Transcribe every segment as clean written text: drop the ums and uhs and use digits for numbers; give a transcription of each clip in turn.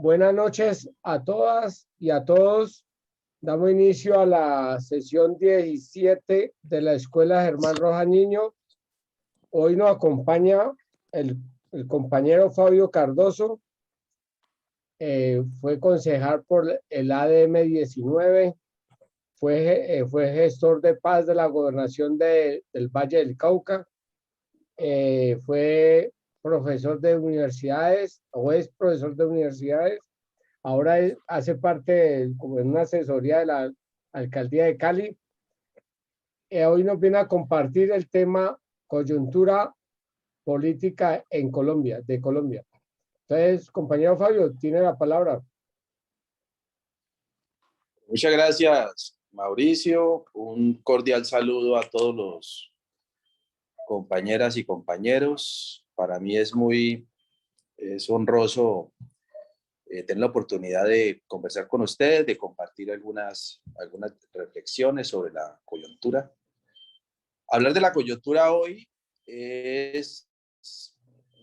Buenas noches a todas y a todos. Damos inicio a la sesión 17 de la Escuela Germán Rojas Niño. Hoy nos acompaña el compañero Fabio Cardoso. Fue concejal por el ADM 19. Fue gestor de paz de la gobernación del Valle del Cauca. Fue profesor de universidades o es profesor de universidades. Ahora hace parte como en una asesoría de la alcaldía de Cali. Hoy nos viene a compartir el tema coyuntura política en Colombia, de Colombia. Entonces, compañero Fabio, tiene la palabra. Muchas gracias, Mauricio. Un cordial saludo a todos los compañeras y compañeros. Para mí es honroso tener la oportunidad de conversar con ustedes, de compartir algunas reflexiones sobre la coyuntura. Hablar de la coyuntura hoy es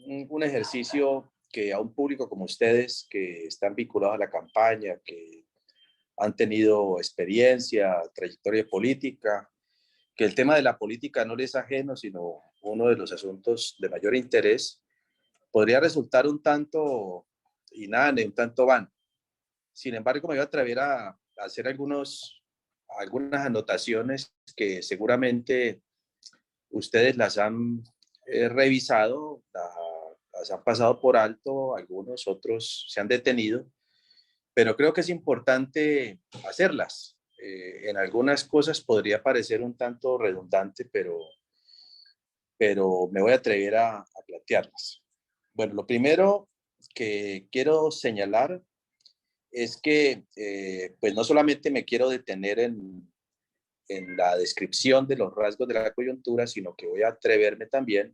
un ejercicio que a un público como ustedes, que están vinculados a la campaña, que han tenido experiencia, trayectoria política, que el tema de la política no les es ajeno, sino uno de los asuntos de mayor interés, podría resultar un tanto inane, un tanto vano. Sin embargo, me voy a atrever a hacer algunas anotaciones que seguramente ustedes las han revisado, las han pasado por alto, algunos otros se han detenido, pero creo que es importante hacerlas. En algunas cosas podría parecer un tanto redundante, pero me voy a atrever a plantearlas. Bueno, lo primero que quiero señalar es que pues no solamente me quiero detener en la descripción de los rasgos de la coyuntura, sino que voy a atreverme también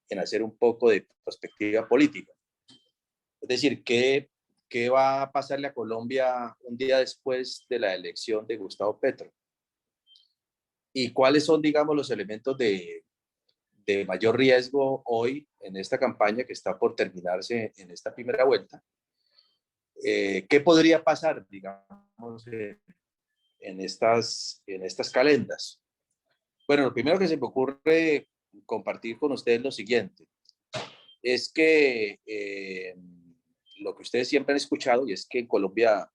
en hacer un poco de perspectiva política. Es decir, ¿qué va a pasarle a Colombia un día después de la elección de Gustavo Petro? ¿Y cuáles son, digamos, los elementos de mayor riesgo hoy en esta campaña que está por terminarse en esta primera vuelta? ¿Qué podría pasar, digamos, en estas calendas? Bueno, lo primero que se me ocurre compartir con ustedes lo siguiente, es que lo que ustedes siempre han escuchado, y es que en Colombia,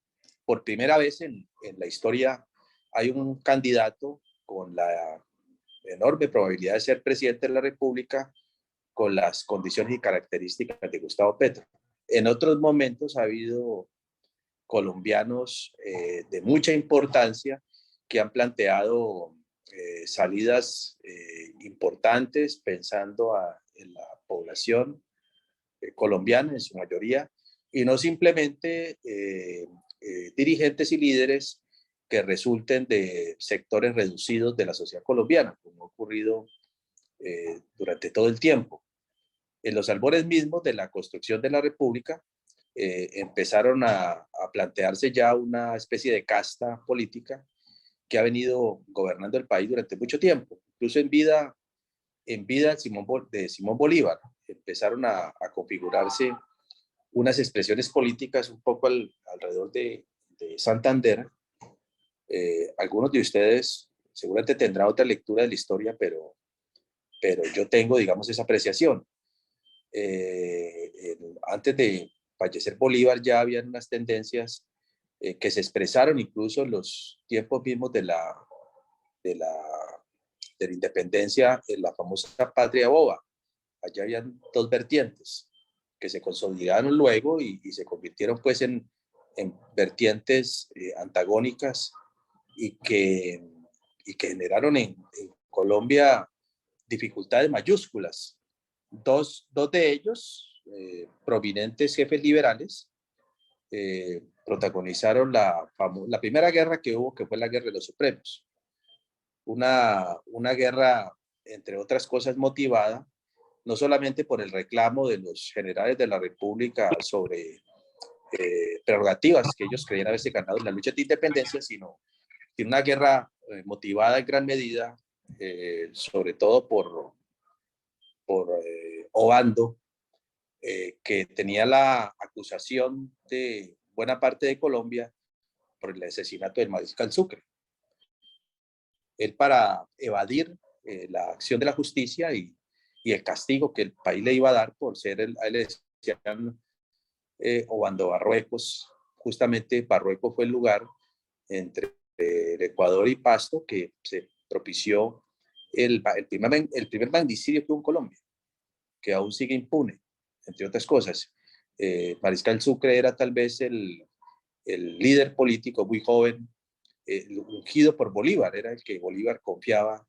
por primera vez en la historia, hay un candidato con la enorme probabilidad de ser presidente de la República con las condiciones y características de Gustavo Petro. En otros momentos ha habido colombianos de mucha importancia que han planteado salidas importantes pensando en la población colombiana en su mayoría, y no simplemente dirigentes y líderes que resulten de sectores reducidos de la sociedad colombiana, como ha ocurrido durante todo el tiempo. En los albores mismos de la construcción de la República, empezaron a plantearse ya una especie de casta política que ha venido gobernando el país durante mucho tiempo. Incluso en vida de Simón Bolívar empezaron a configurarse unas expresiones políticas un poco alrededor de Santander. Algunos de ustedes seguramente tendrán otra lectura de la historia, pero yo tengo, digamos, esa apreciación. Antes de fallecer Bolívar ya habían unas tendencias que se expresaron incluso en los tiempos mismos de la independencia, en la famosa patria boba. Allá habían dos vertientes que se consolidaron luego y se convirtieron pues en vertientes antagónicas y que generaron en Colombia dificultades mayúsculas. Dos de ellos, prominentes jefes liberales, protagonizaron la primera guerra que hubo, que fue la Guerra de los Supremos. Una guerra, entre otras cosas, motivada no solamente por el reclamo de los generales de la República sobre prerrogativas que ellos creían haberse ganado en la lucha de independencia, sino una guerra motivada en gran medida, sobre todo por Obando, que tenía la acusación de buena parte de Colombia por el asesinato del mariscal Sucre. Él, para evadir la acción de la justicia y el castigo que el país le iba a dar por ser, a él le decían Obando Barruecos, justamente Barruecos fue el lugar entre el Ecuador y Pasto que se propició el primer magnicidio que hubo en Colombia, que aún sigue impune, entre otras cosas. Mariscal Sucre era tal vez el líder político muy joven, ungido por Bolívar, era el que Bolívar confiaba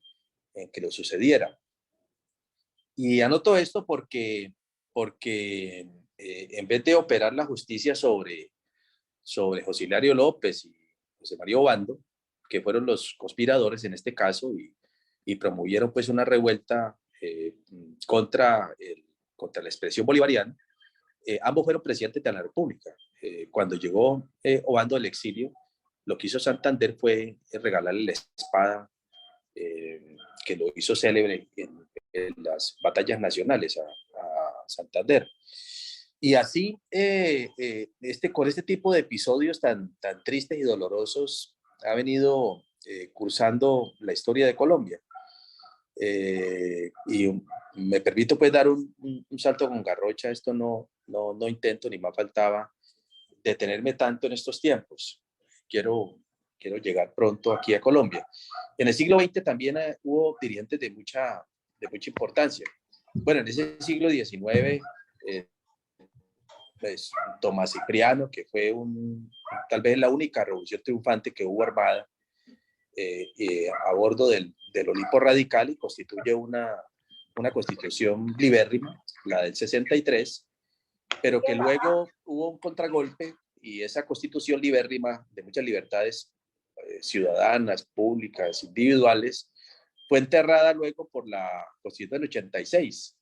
en que lo sucediera. Y anoto esto porque en vez de operar la justicia sobre José Hilario López y José María Obando, que fueron los conspiradores en este caso y promovieron pues una revuelta contra la expresión bolivariana, ambos fueron presidentes de la República. Cuando llegó Obando al exilio, lo que hizo Santander fue regalarle la espada que lo hizo célebre en las batallas nacionales a Santander. Y así, con este tipo de episodios tan tristes y dolorosos, ha venido cursando la historia de Colombia. Y me permito pues dar un salto con garrocha. Esto no intento, ni más faltaba, detenerme tanto en estos tiempos. Quiero llegar pronto aquí a Colombia. En el siglo XX también hubo dirigentes de mucha importancia. Bueno, en ese siglo XIX, pues, Tomás Cipriano, que fue tal vez la única revolución triunfante que hubo armada a bordo del Olimpo Radical, y constituye una constitución libérrima, la del 63, pero que luego hubo un contragolpe y esa constitución libérrima de muchas libertades ciudadanas, públicas, individuales, fue enterrada luego por la Constitución del 86.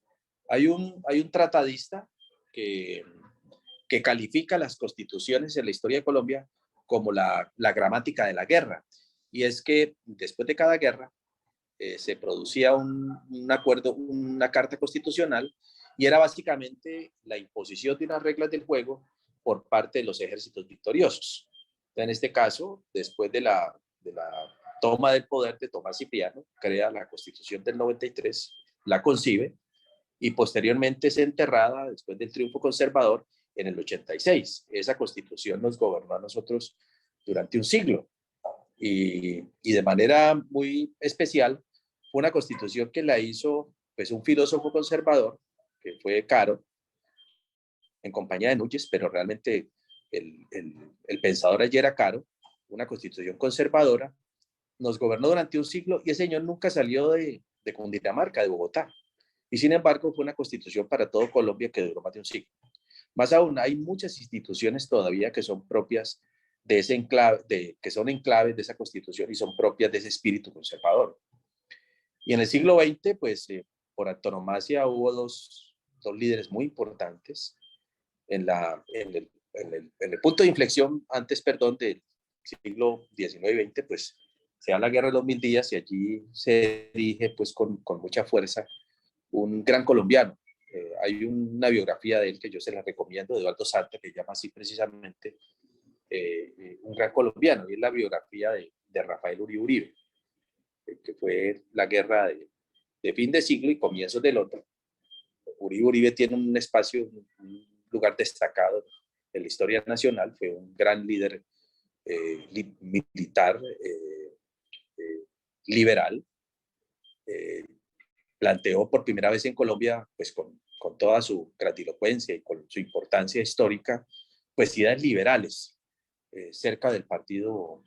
Hay un tratadista que califica las constituciones en la historia de Colombia como la gramática de la guerra. Y es que después de cada guerra se producía un acuerdo, una carta constitucional, y era básicamente la imposición de unas reglas del juego por parte de los ejércitos victoriosos. En este caso, después de la toma del poder de Tomás Cipriano, crea la Constitución del 93, la concibe, y posteriormente es enterrada después del triunfo conservador en el 86. Esa Constitución nos gobernó a nosotros durante un siglo, y de manera muy especial fue una Constitución que la hizo pues un filósofo conservador que fue Caro, en compañía de Núñez, pero realmente el pensador allí era Caro. Una Constitución conservadora, nos gobernó durante un siglo, y ese señor nunca salió de Cundinamarca, de Bogotá, y sin embargo fue una Constitución para todo Colombia que duró más de un siglo. Más aún, hay muchas instituciones todavía que son propias de ese enclave, que son enclaves de esa Constitución y son propias de ese espíritu conservador. Y en el siglo XX, pues por antonomasia hubo dos líderes muy importantes en el punto de inflexión antes, perdón, del siglo XIX y XX, pues se da la Guerra de los Mil Días, y allí se dirige pues con mucha fuerza un gran colombiano. Hay una biografía de él que yo se la recomiendo, de Eduardo Santa, que llama así precisamente un gran colombiano, y es la biografía de Rafael Uribe Uribe, que fue la guerra de fin de siglo y comienzos del otro. Uribe Uribe tiene un espacio, un lugar destacado en la historia nacional. Fue un gran líder militar, liberal. Planteó por primera vez en Colombia, pues con toda su grandilocuencia y con su importancia histórica, pues ideas liberales cerca del partido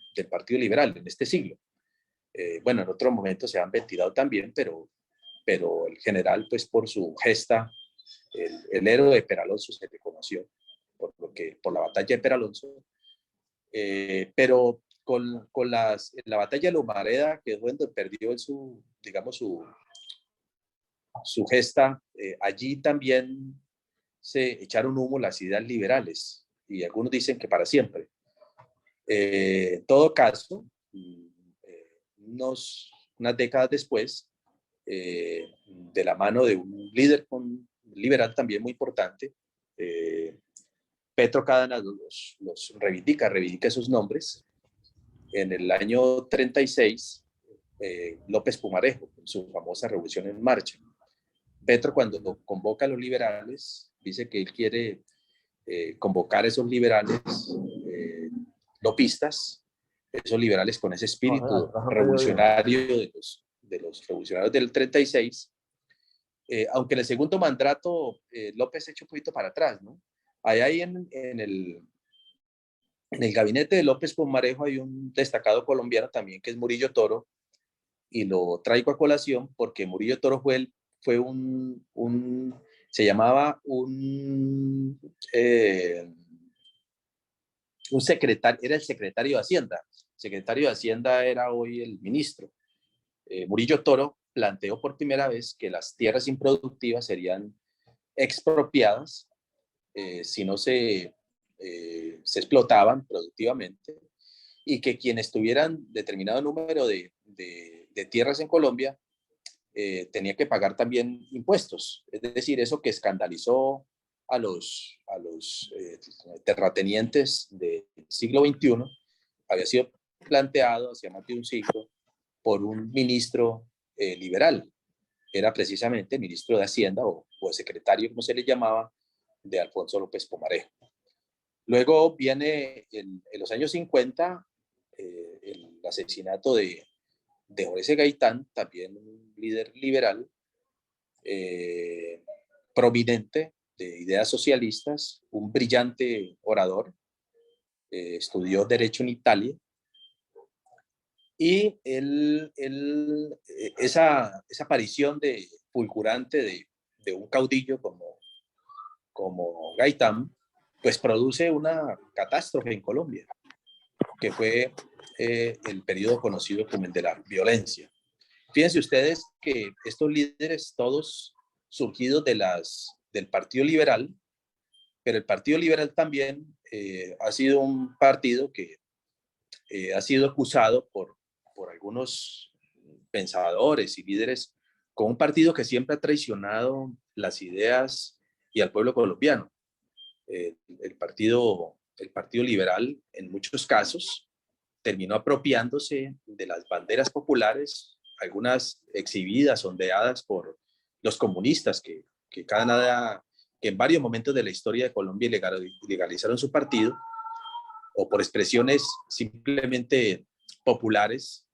liberal en este siglo. Bueno, en otro momento se han ventilado también, pero el general, pues por su gesta, el héroe de Peralonso se le conoció por la batalla de Peralonso, pero con la batalla de Lomareda, que es donde perdió digamos, su gesta, allí también se echaron humo las ideas liberales, y algunos dicen que para siempre. En todo caso, unas décadas después, de la mano de un líder liberal también muy importante. Petro Cárdenas los reivindica esos nombres. En el año 36, López Pumarejo, con su famosa Revolución en Marcha. Petro, cuando convoca a los liberales, dice que él quiere convocar a esos liberales lopistas, esos liberales con ese espíritu revolucionario de los revolucionarios del 36, aunque en el segundo mandato López se echó un poquito para atrás, ¿no? Ahí en el gabinete de López Pumarejo hay un destacado colombiano también que es Murillo Toro, y lo traigo a colación porque Murillo Toro se llamaba un secretario, era el secretario de Hacienda. El secretario de Hacienda era hoy el ministro. Murillo Toro planteó por primera vez que las tierras improductivas serían expropiadas si no se explotaban productivamente, y que quienes tuvieran determinado número de tierras en Colombia tenía que pagar también impuestos. Es decir, eso que escandalizó a los terratenientes del siglo XXI había sido planteado hace más de un siglo por un ministro liberal. Era precisamente el ministro de Hacienda o el secretario, como se le llamaba, de Alfonso López Pumarejo. Luego viene en los años 50 el asesinato de Horace Gaitán, también un líder liberal, prominente, de ideas socialistas, un brillante orador, estudió Derecho en Italia, y esa aparición fulgurante de un caudillo como Gaitán, pues produce una catástrofe en Colombia, que fue el periodo conocido como el de la violencia. Fíjense ustedes que estos líderes, todos surgidos del Partido Liberal, pero el Partido Liberal también ha sido un partido que ha sido acusado por algunos pensadores y líderes como un partido que siempre ha traicionado las ideas y al pueblo colombiano. El partido Liberal, en muchos casos, terminó apropiándose de las banderas populares, algunas exhibidas, ondeadas por los comunistas que en varios momentos de la historia de Colombia legalizaron su partido, o por expresiones simplemente populares,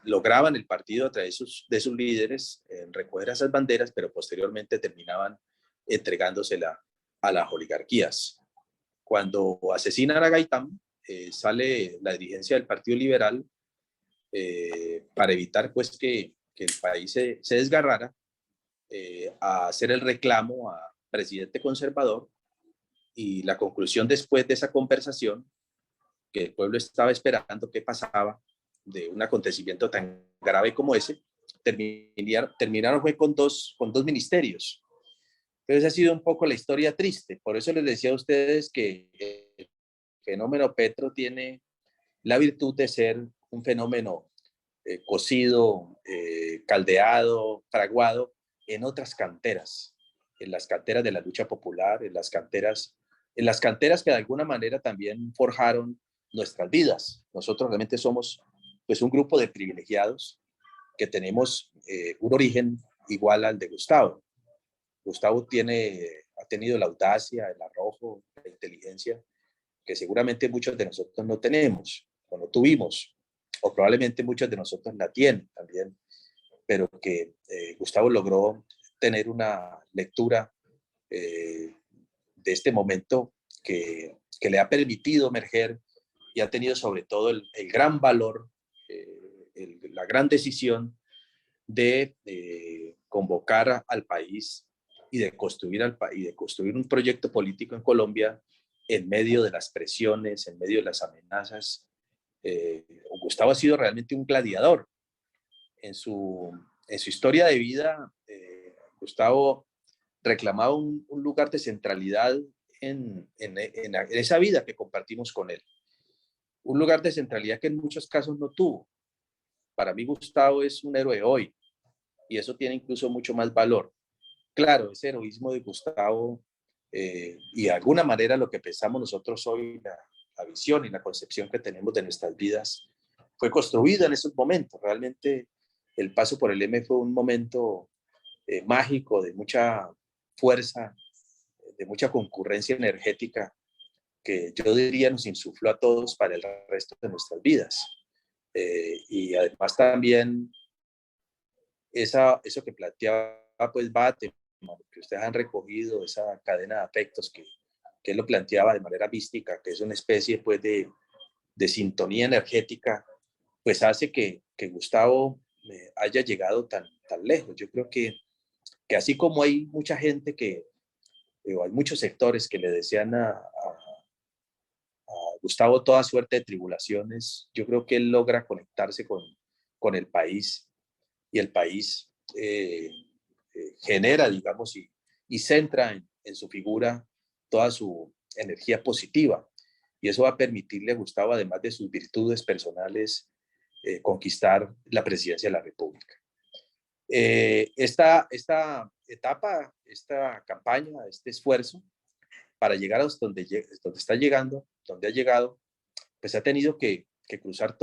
lograban el partido a través de sus líderes recoger esas banderas, pero posteriormente terminaban entregándosela a las oligarquías. Cuando asesinan a Gaitán, sale la dirigencia del Partido Liberal para evitar pues que el país se desgarrara, a hacer el reclamo a presidente conservador, y la conclusión después de esa conversación, que el pueblo estaba esperando qué pasaba de un acontecimiento tan grave como ese, terminaron fue con dos ministerios. Entonces ha sido un poco la historia triste. Por eso les decía a ustedes que el fenómeno Petro tiene la virtud de ser un fenómeno cocido, caldeado, fraguado en otras canteras, en las canteras de la lucha popular, en las canteras que de alguna manera también forjaron nuestras vidas. Nosotros realmente somos pues un grupo de privilegiados que tenemos un origen igual al de Gustavo. Gustavo ha tenido la audacia, el arrojo, la inteligencia que seguramente muchos de nosotros no tenemos o no tuvimos, o probablemente muchos de nosotros la tienen también, pero que Gustavo logró tener una lectura de este momento que le ha permitido emerger, y ha tenido sobre todo el gran valor, la gran decisión de convocar al país y de construir un proyecto político en Colombia en medio de las presiones, en medio de las amenazas. Gustavo ha sido realmente un gladiador. En su historia de vida, Gustavo reclamaba un lugar de centralidad en esa vida que compartimos con él. Un lugar de centralidad que en muchos casos no tuvo. Para mí Gustavo es un héroe hoy, y eso tiene incluso mucho más valor. claro, ese heroísmo de Gustavo y de alguna manera lo que pensamos nosotros hoy, la visión y la concepción que tenemos de nuestras vidas, fue construida en esos momentos. Realmente el paso por el M fue un momento mágico, de mucha fuerza, de mucha concurrencia energética que yo diría nos insufló a todos para el resto de nuestras vidas. Y además también eso que planteaba pues Bate, que ustedes han recogido, esa cadena de afectos que él lo planteaba de manera mística, que es una especie pues de sintonía energética, pues hace que Gustavo haya llegado tan lejos. Yo creo que así como hay mucha gente o hay muchos sectores que le desean a Gustavo toda suerte de tribulaciones, yo creo que él logra conectarse con el país y el país genera, digamos, y centra en su figura toda su energía positiva. Y eso va a permitirle a Gustavo, además de sus virtudes personales, conquistar la presidencia de la República. Esta etapa, esta campaña, este esfuerzo para llegar a donde está llegando, donde ha llegado, pues ha tenido que cruzar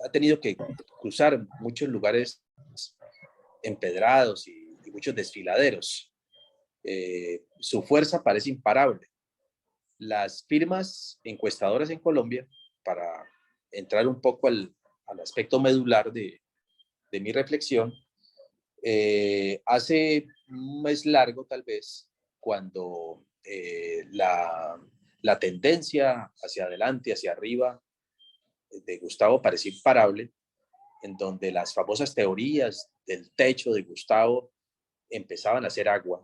ha tenido que cruzar muchos lugares empedrados y muchos desfiladeros. Su fuerza parece imparable. Las firmas encuestadoras en Colombia, para entrar un poco al aspecto medular de mi reflexión, hace un mes largo tal vez, cuando la tendencia hacia adelante, hacia arriba de Gustavo parecía imparable, en donde las famosas teorías del techo de Gustavo empezaban a hacer agua.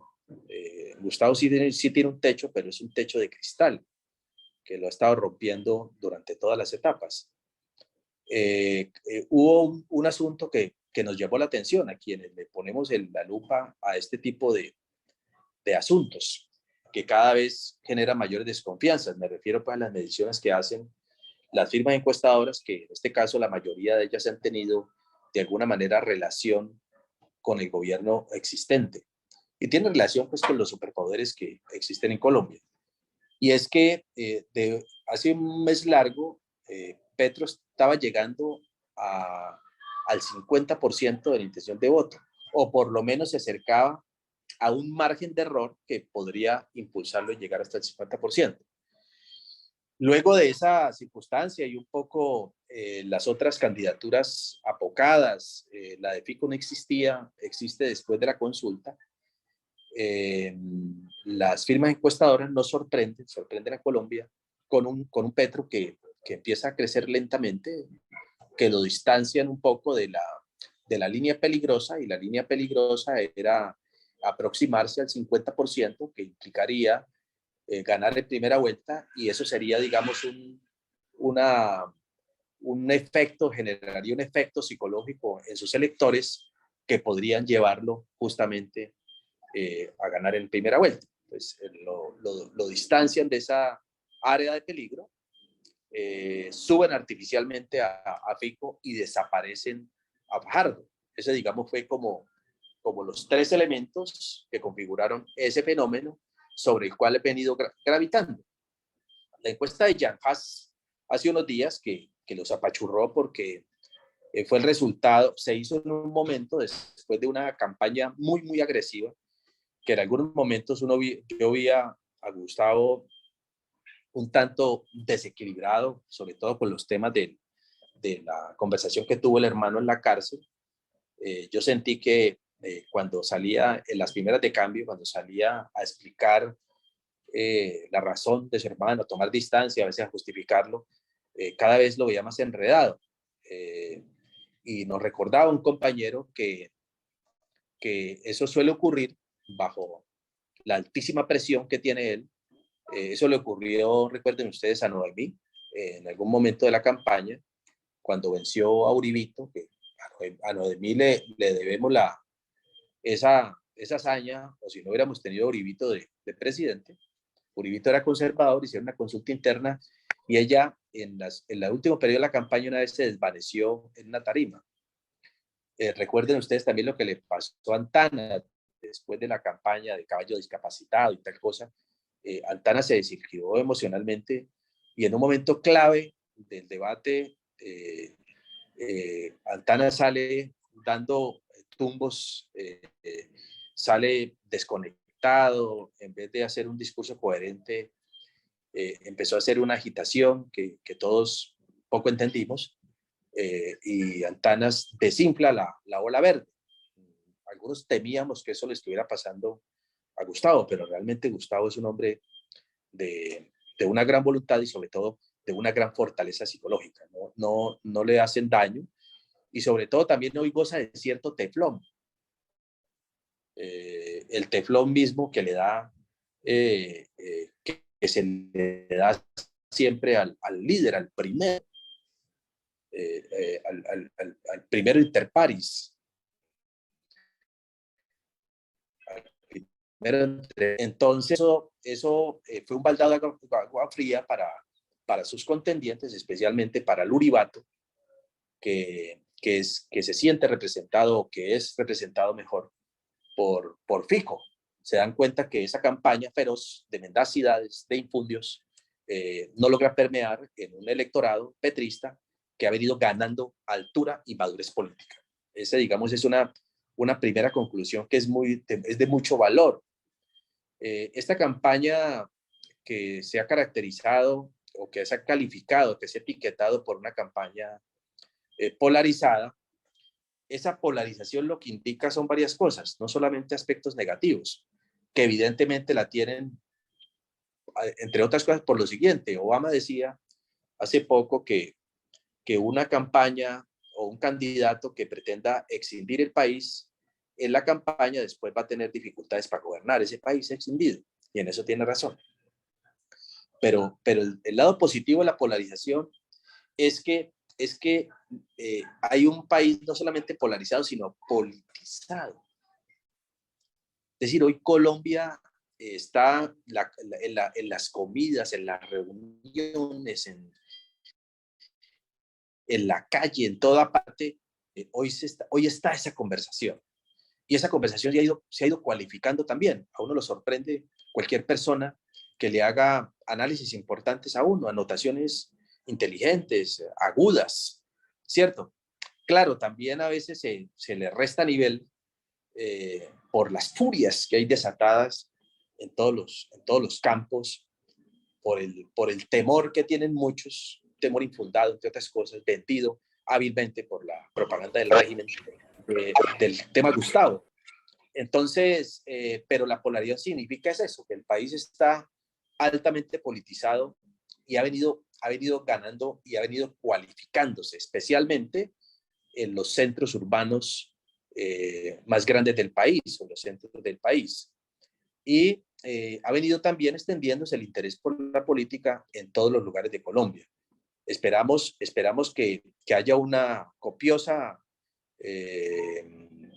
Gustavo sí tiene un techo, pero es un techo de cristal, que lo ha estado rompiendo durante todas las etapas. Hubo un asunto que nos llamó la atención a quienes le ponemos la lupa a este tipo de asuntos, que cada vez genera mayores desconfianzas. Me refiero pues, a las mediciones que hacen las firmas encuestadoras, que en este caso la mayoría de ellas han tenido de alguna manera relación con el gobierno existente y tiene relación pues con los superpoderes que existen en Colombia. Y es que hace un mes largo Petro estaba llegando al 50% de la intención de voto, o por lo menos se acercaba a un margen de error que podría impulsarlo y llegar hasta el 50%. Luego de esa circunstancia y un poco las otras candidaturas apocadas, la de Fico no existía, existe después de la consulta, las firmas encuestadoras nos sorprenden a Colombia con un Petro que empieza a crecer lentamente, que lo distancian un poco de la línea peligrosa, y la línea peligrosa era aproximarse al 50%, que implicaría ganar en primera vuelta, y eso sería, digamos, generaría un efecto psicológico en sus electores que podrían llevarlo justamente a ganar en primera vuelta. Pues lo distancian de esa área de peligro, suben artificialmente a Fico y desaparecen a Fajardo. Ese, digamos, fue como los tres elementos que configuraron ese fenómeno sobre el cual he venido gravitando. La encuesta de Jan Haas hace unos días que los apachurró porque fue el resultado, se hizo en un momento después de una campaña muy agresiva, que en algunos momentos yo vi a Gustavo un tanto desequilibrado, sobre todo con los temas de la conversación que tuvo el hermano en la cárcel. Yo sentí que cuando salía en las primeras de cambio, cuando salía a explicar la razón de su hermano, a tomar distancia, a veces a justificarlo, cada vez lo veía más enredado. Y nos recordaba un compañero que eso suele ocurrir bajo la altísima presión que tiene él. Eso le ocurrió, recuerden ustedes, a Noemí en algún momento de la campaña, cuando venció a Uribito, que a Noemí le debemos esa hazaña, o si no hubiéramos tenido a Uribito de presidente. Uribito era conservador, hicieron una consulta interna y ella en el último periodo de la campaña una vez se desvaneció en una tarima. Recuerden ustedes también lo que le pasó a Antana después de la campaña de caballo discapacitado y tal cosa. Antana se desequilibró emocionalmente y en un momento clave del debate, Antana sale dando tumbos, sale desconectado, en vez de hacer un discurso coherente, empezó a hacer una agitación que todos poco entendimos, y Antanas desinfla la ola verde. Algunos temíamos que eso le estuviera pasando a Gustavo, pero realmente Gustavo es un hombre de una gran voluntad y sobre todo de una gran fortaleza psicológica. No le hacen daño y sobre todo también hoy goza de cierto teflón. El teflón mismo que le da, que se le da siempre al líder, al primero, al primero inter pares. Entonces, eso fue un baldado de agua fría para sus contendientes, especialmente para el Uribato, que se siente representado, que es representado mejor por Fico. Se dan cuenta que esa campaña feroz de mendacidades, de infundios, no logra permear en un electorado petrista que ha venido ganando altura y madurez política. Ese, digamos, es una primera conclusión que es de mucho valor. Esta campaña que se ha caracterizado o que se ha calificado, que se ha etiquetado por una campaña polarizada, esa polarización lo que indica son varias cosas, no solamente aspectos negativos, que evidentemente la tienen, entre otras cosas, por lo siguiente. Obama decía hace poco que una campaña o un candidato que pretenda excindir el país, en la campaña después va a tener dificultades para gobernar ese país excindido. Y en eso tiene razón. Pero el lado positivo de la polarización es que hay un país no solamente polarizado, sino politizado. Es decir, hoy Colombia está en las comidas, en las reuniones, en la calle, en toda parte. Hoy está esa conversación. Y esa conversación se ha ido cualificando también. A uno lo sorprende cualquier persona que le haga análisis importantes a uno, anotaciones inteligentes, agudas, ¿cierto? Claro, también a veces se le resta nivel por las furias que hay desatadas en todos los campos, por el temor que tienen muchos, temor infundado, entre otras cosas, vendido hábilmente por la propaganda del régimen, del tema Gustavo. Entonces, pero la polaridad significa eso, que el país está altamente politizado y ha venido ganando y ha venido cualificándose, especialmente en los centros urbanos más grandes del país, o los centros del país. Y ha venido también extendiéndose el interés por la política en todos los lugares de Colombia. Esperamos que haya una copiosa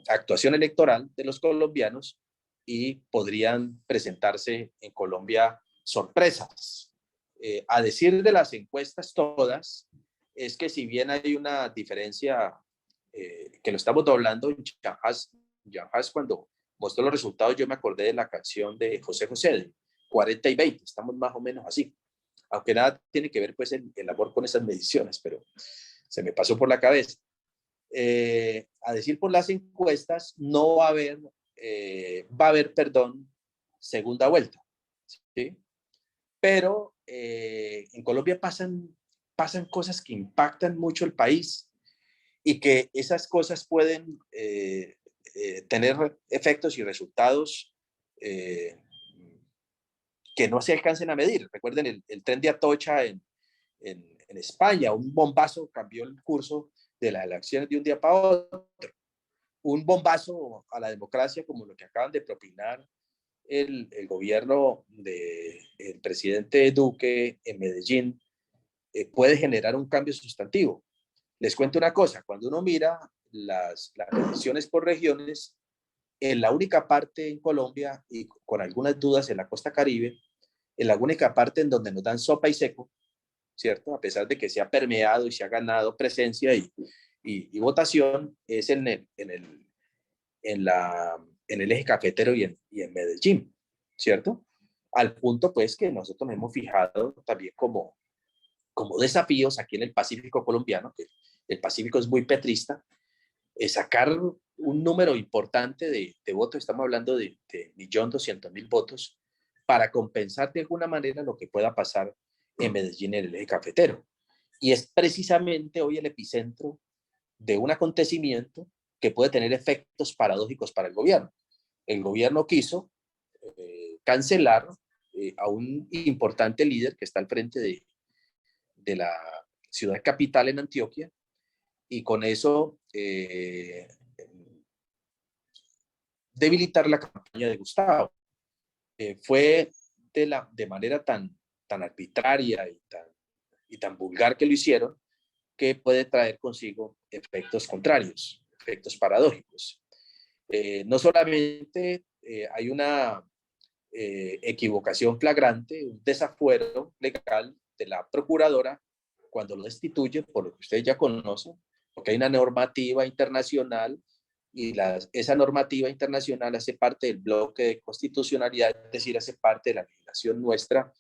actuación electoral de los colombianos y podrían presentarse en Colombia sorpresas. A decir de las encuestas todas, es que si bien hay una diferencia que lo estamos doblando en Jan cuando mostró los resultados, yo me acordé de la canción de José José, de 40 y 20, estamos más o menos así. Aunque nada tiene que ver pues el amor con esas mediciones, pero se me pasó por la cabeza. A decir por las encuestas, no va a haber, segunda vuelta, ¿sí? Pero en Colombia pasan cosas que impactan mucho el país y que esas cosas pueden tener efectos y resultados que no se alcancen a medir. Recuerden el tren de Atocha en España, un bombazo cambió el curso de las elecciones de un día para otro. Un bombazo a la democracia como lo que acaban de propinar el gobierno del presidente Duque en Medellín puede generar un cambio sustantivo. Les cuento una cosa, cuando uno mira las elecciones por regiones, en la única parte en Colombia y con algunas dudas en la costa Caribe, en la única parte en donde nos dan sopa y seco, ¿cierto? A pesar de que se ha permeado y se ha ganado presencia y y votación es en el eje cafetero y en Medellín, ¿cierto? Al punto, pues, que nosotros nos hemos fijado también como desafíos aquí en el Pacífico colombiano, que el Pacífico es muy petrista, sacar un número importante de votos, estamos hablando de 1.200.000 votos, para compensar de alguna manera lo que pueda pasar en Medellín en el eje cafetero. Y es precisamente hoy el epicentro de un acontecimiento que puede tener efectos paradójicos para el gobierno. El gobierno quiso cancelar a un importante líder que está al frente de la ciudad capital en Antioquia, y con eso debilitar la campaña de Gustavo. Fue de manera tan arbitraria y tan vulgar que lo hicieron, que puede traer consigo efectos contrarios, efectos paradójicos. No solamente hay una equivocación flagrante, un desafuero legal de la procuradora cuando lo destituye, por lo que ustedes ya conocen, porque hay una normativa internacional y esa normativa internacional hace parte del bloque de constitucionalidad, es decir, hace parte de la legislación nuestra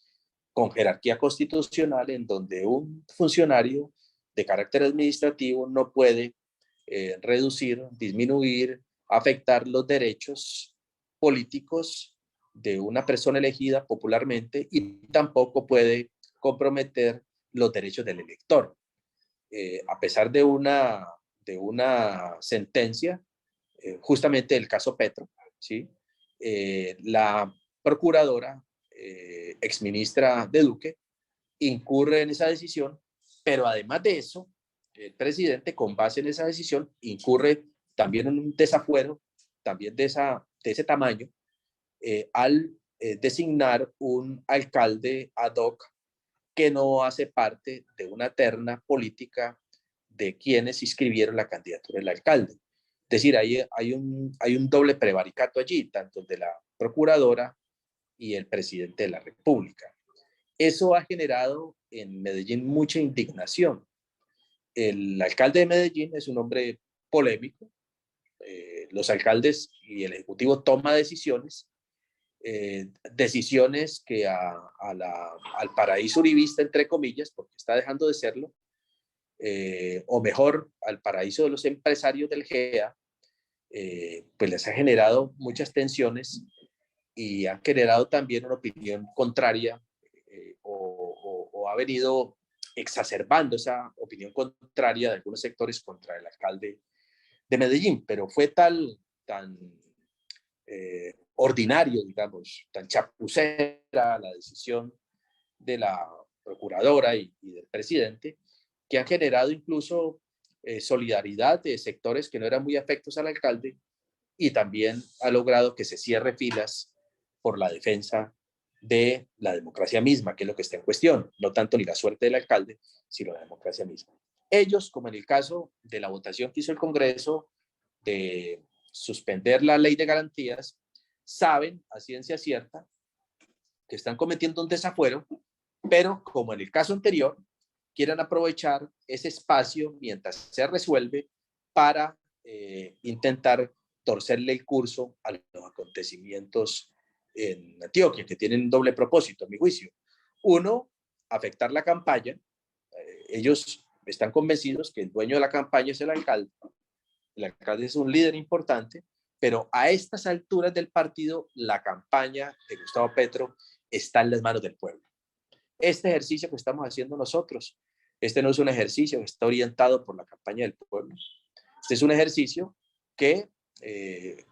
con jerarquía constitucional, en donde un funcionario de carácter administrativo no puede reducir, disminuir, afectar los derechos políticos de una persona elegida popularmente, y tampoco puede comprometer los derechos del elector. A pesar de una sentencia, justamente el caso Petro, ¿sí? La procuradora, exministra de Duque, incurre en esa decisión, pero además de eso, el presidente, con base en esa decisión, incurre también en un desafuero, también de ese tamaño, al designar un alcalde ad hoc que no hace parte de una terna política de quienes inscribieron la candidatura del alcalde. Es decir, hay un doble prevaricato allí, tanto de la procuradora y el presidente de la República. Eso ha generado en Medellín mucha indignación. El alcalde de Medellín es un hombre polémico. Los alcaldes y el ejecutivo toman decisiones que al paraíso uribista, entre comillas, porque está dejando de serlo, o mejor, al paraíso de los empresarios del GEA, pues les ha generado muchas tensiones y ha generado también una opinión contraria, o ha venido exacerbando esa opinión contraria de algunos sectores contra el alcalde de Medellín. Pero fue tan ordinario, digamos, tan chapucera la decisión de la procuradora y del presidente, que han generado incluso solidaridad de sectores que no eran muy afectos al alcalde, y también ha logrado que se cierre filas por la defensa de la democracia misma, que es lo que está en cuestión, no tanto ni la suerte del alcalde, sino la democracia misma. Ellos, como en el caso de la votación que hizo el Congreso de suspender la ley de garantías, saben a ciencia cierta que están cometiendo un desafuero, pero como en el caso anterior, quieren aprovechar ese espacio mientras se resuelve para intentar torcerle el curso a los acontecimientos en Antioquia, que tienen un doble propósito, a mi juicio. Uno, afectar la campaña. Ellos están convencidos que el dueño de la campaña es el alcalde. El alcalde es un líder importante, pero a estas alturas del partido, la campaña de Gustavo Petro está en las manos del pueblo. Este ejercicio que estamos haciendo nosotros, este no es un ejercicio que está orientado por la campaña del pueblo. Este es un ejercicio que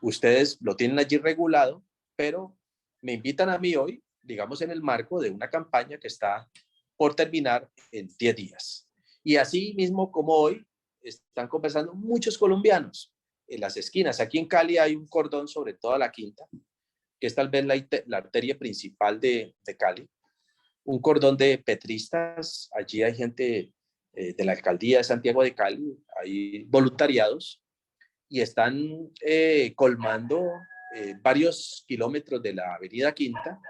ustedes lo tienen allí regulado, pero me invitan a mí hoy, digamos, en el marco de una campaña que está por terminar en 10 días. Y así mismo como hoy, están conversando muchos colombianos en las esquinas. Aquí en Cali hay un cordón sobre toda la Quinta, que es tal vez la arteria principal de Cali. Un cordón de petristas. Allí hay gente de la alcaldía de Santiago de Cali, hay voluntariados, y están colmando varios kilómetros de la avenida Quinta,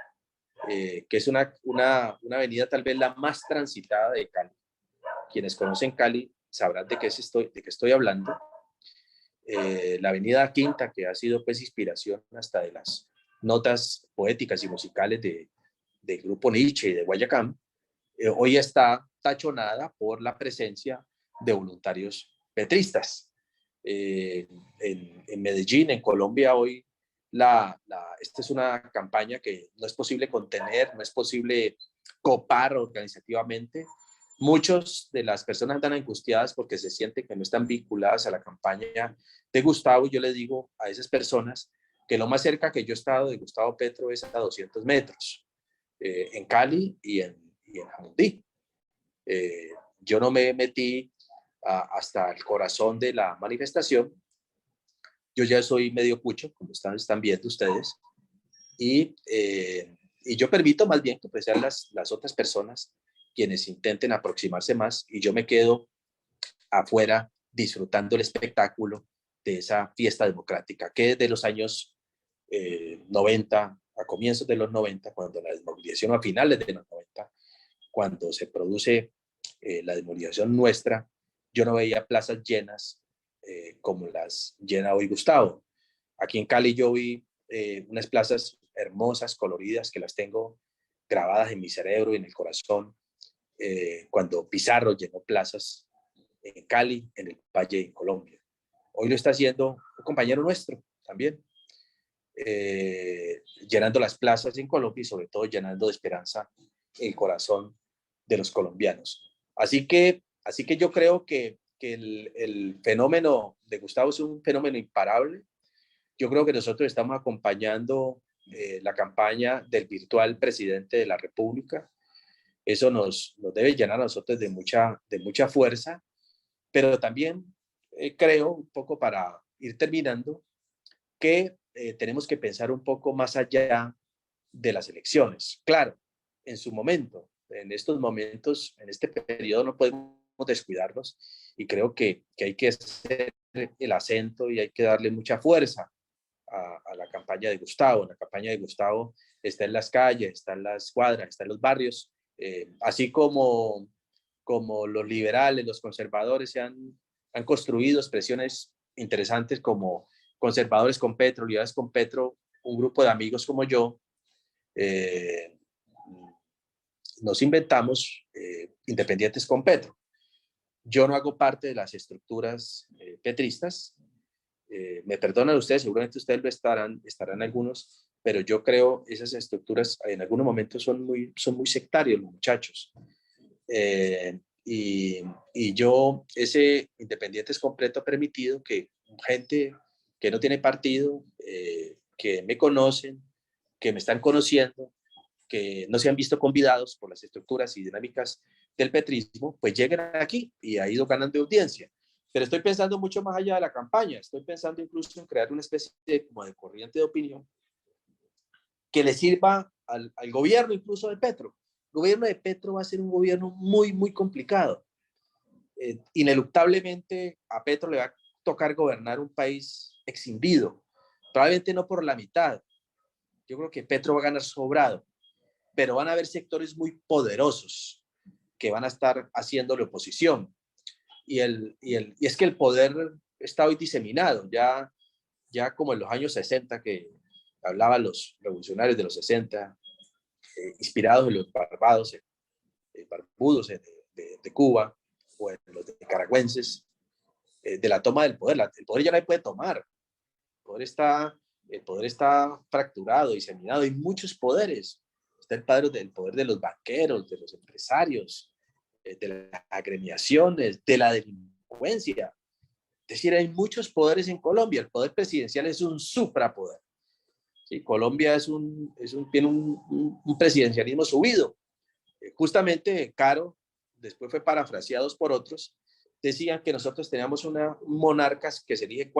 que es una avenida tal vez la más transitada de Cali. Quienes conocen Cali sabrán de qué estoy hablando. La Avenida Quinta, que ha sido pues inspiración hasta de las notas poéticas y musicales del grupo Nietzsche y de Guayacán, hoy está tachonada por la presencia de voluntarios petristas. En Medellín, en Colombia, hoy esta es una campaña que no es posible contener, no es posible copar organizativamente. Muchas de las personas están angustiadas porque se sienten que no están vinculadas a la campaña de Gustavo. Yo le digo a esas personas que lo más cerca que yo he estado de Gustavo Petro es a 200 metros, en Cali y en Jamundí. Yo no me metí hasta el corazón de la manifestación. Yo ya soy medio cucho, como están viendo ustedes, y yo permito más bien que pues sean las otras personas quienes intenten aproximarse más, y yo me quedo afuera disfrutando el espectáculo de esa fiesta democrática que desde los años 90, a comienzos de los 90, cuando la desmovilización, a finales de los 90, cuando se produce la desmovilización nuestra, yo no veía plazas llenas como las llena hoy Gustavo. Aquí en Cali yo vi unas plazas hermosas, coloridas, que las tengo grabadas en mi cerebro y en el corazón, cuando Pizarro llenó plazas en Cali, en el Valle, en Colombia. Hoy lo está haciendo un compañero nuestro también, llenando las plazas en Colombia y sobre todo llenando de esperanza el corazón de los colombianos. Así que yo creo que el fenómeno de Gustavo es un fenómeno imparable. Yo creo que nosotros estamos acompañando la campaña del virtual presidente de la República. Eso nos debe llenar a nosotros de mucha fuerza, pero también creo, un poco para ir terminando, que tenemos que pensar un poco más allá de las elecciones. Claro, en su momento, en estos momentos, en este periodo no podemos descuidarnos, y creo que hay que hacer el acento y hay que darle mucha fuerza a la campaña de Gustavo. La campaña de Gustavo está en las calles, está en las cuadras, está en los barrios, así como los liberales, los conservadores se han construido expresiones interesantes como conservadores con Petro, liberales con Petro. Un grupo de amigos como yo nos inventamos independientes con Petro. Yo no hago parte de las estructuras petristas. Me perdonan ustedes, seguramente ustedes lo estarán algunos, pero yo creo esas estructuras en algunos momentos son muy sectarios los muchachos. Y yo, ese independientes completo, ha permitido que gente que no tiene partido, que me conocen, que me están conociendo, que no se han visto convidados por las estructuras y dinámicas del petrismo, pues lleguen aquí, y ha ido ganando audiencia. Pero estoy pensando mucho más allá de la campaña. Estoy pensando incluso en crear una especie como de corriente de opinión que le sirva al gobierno incluso de Petro. El gobierno de Petro va a ser un gobierno muy complicado. Ineluctablemente a Petro le va a tocar gobernar un país exhindido, probablemente no por la mitad. Yo creo que Petro va a ganar sobrado, pero van a haber sectores muy poderosos que van a estar haciéndole oposición. Y es que el poder está hoy diseminado, ya como en los años 60, que hablaban los revolucionarios de los 60, inspirados en los barbudos de Cuba, o en los nicaragüenses, de la toma del poder. El poder ya no puede tomar. El poder está fracturado, diseminado. Hay muchos poderes. Está el poder de los banqueros, de los empresarios, de las agremiaciones, de la delincuencia. Es decir, hay muchos poderes en Colombia. El poder presidencial es un suprapoder. ¿Sí? Colombia tiene un presidencialismo subido. Justamente Caro, después fue parafraseados por otros, decían que nosotros teníamos una monarcas que se elige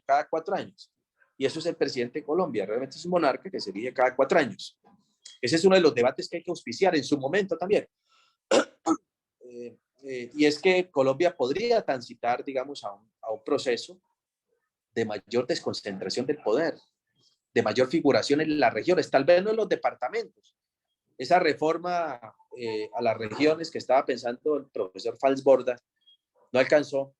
cada 4 años. Y eso es el presidente de Colombia. Realmente es un monarca que se elige cada 4 años. Ese es uno de los debates que hay que auspiciar en su momento también. Y es que Colombia podría transitar, digamos, a un proceso de mayor desconcentración del poder, de mayor figuración en las regiones, tal vez no en los departamentos. Esa reforma a las regiones que estaba pensando el profesor Falsborda No alcanzó,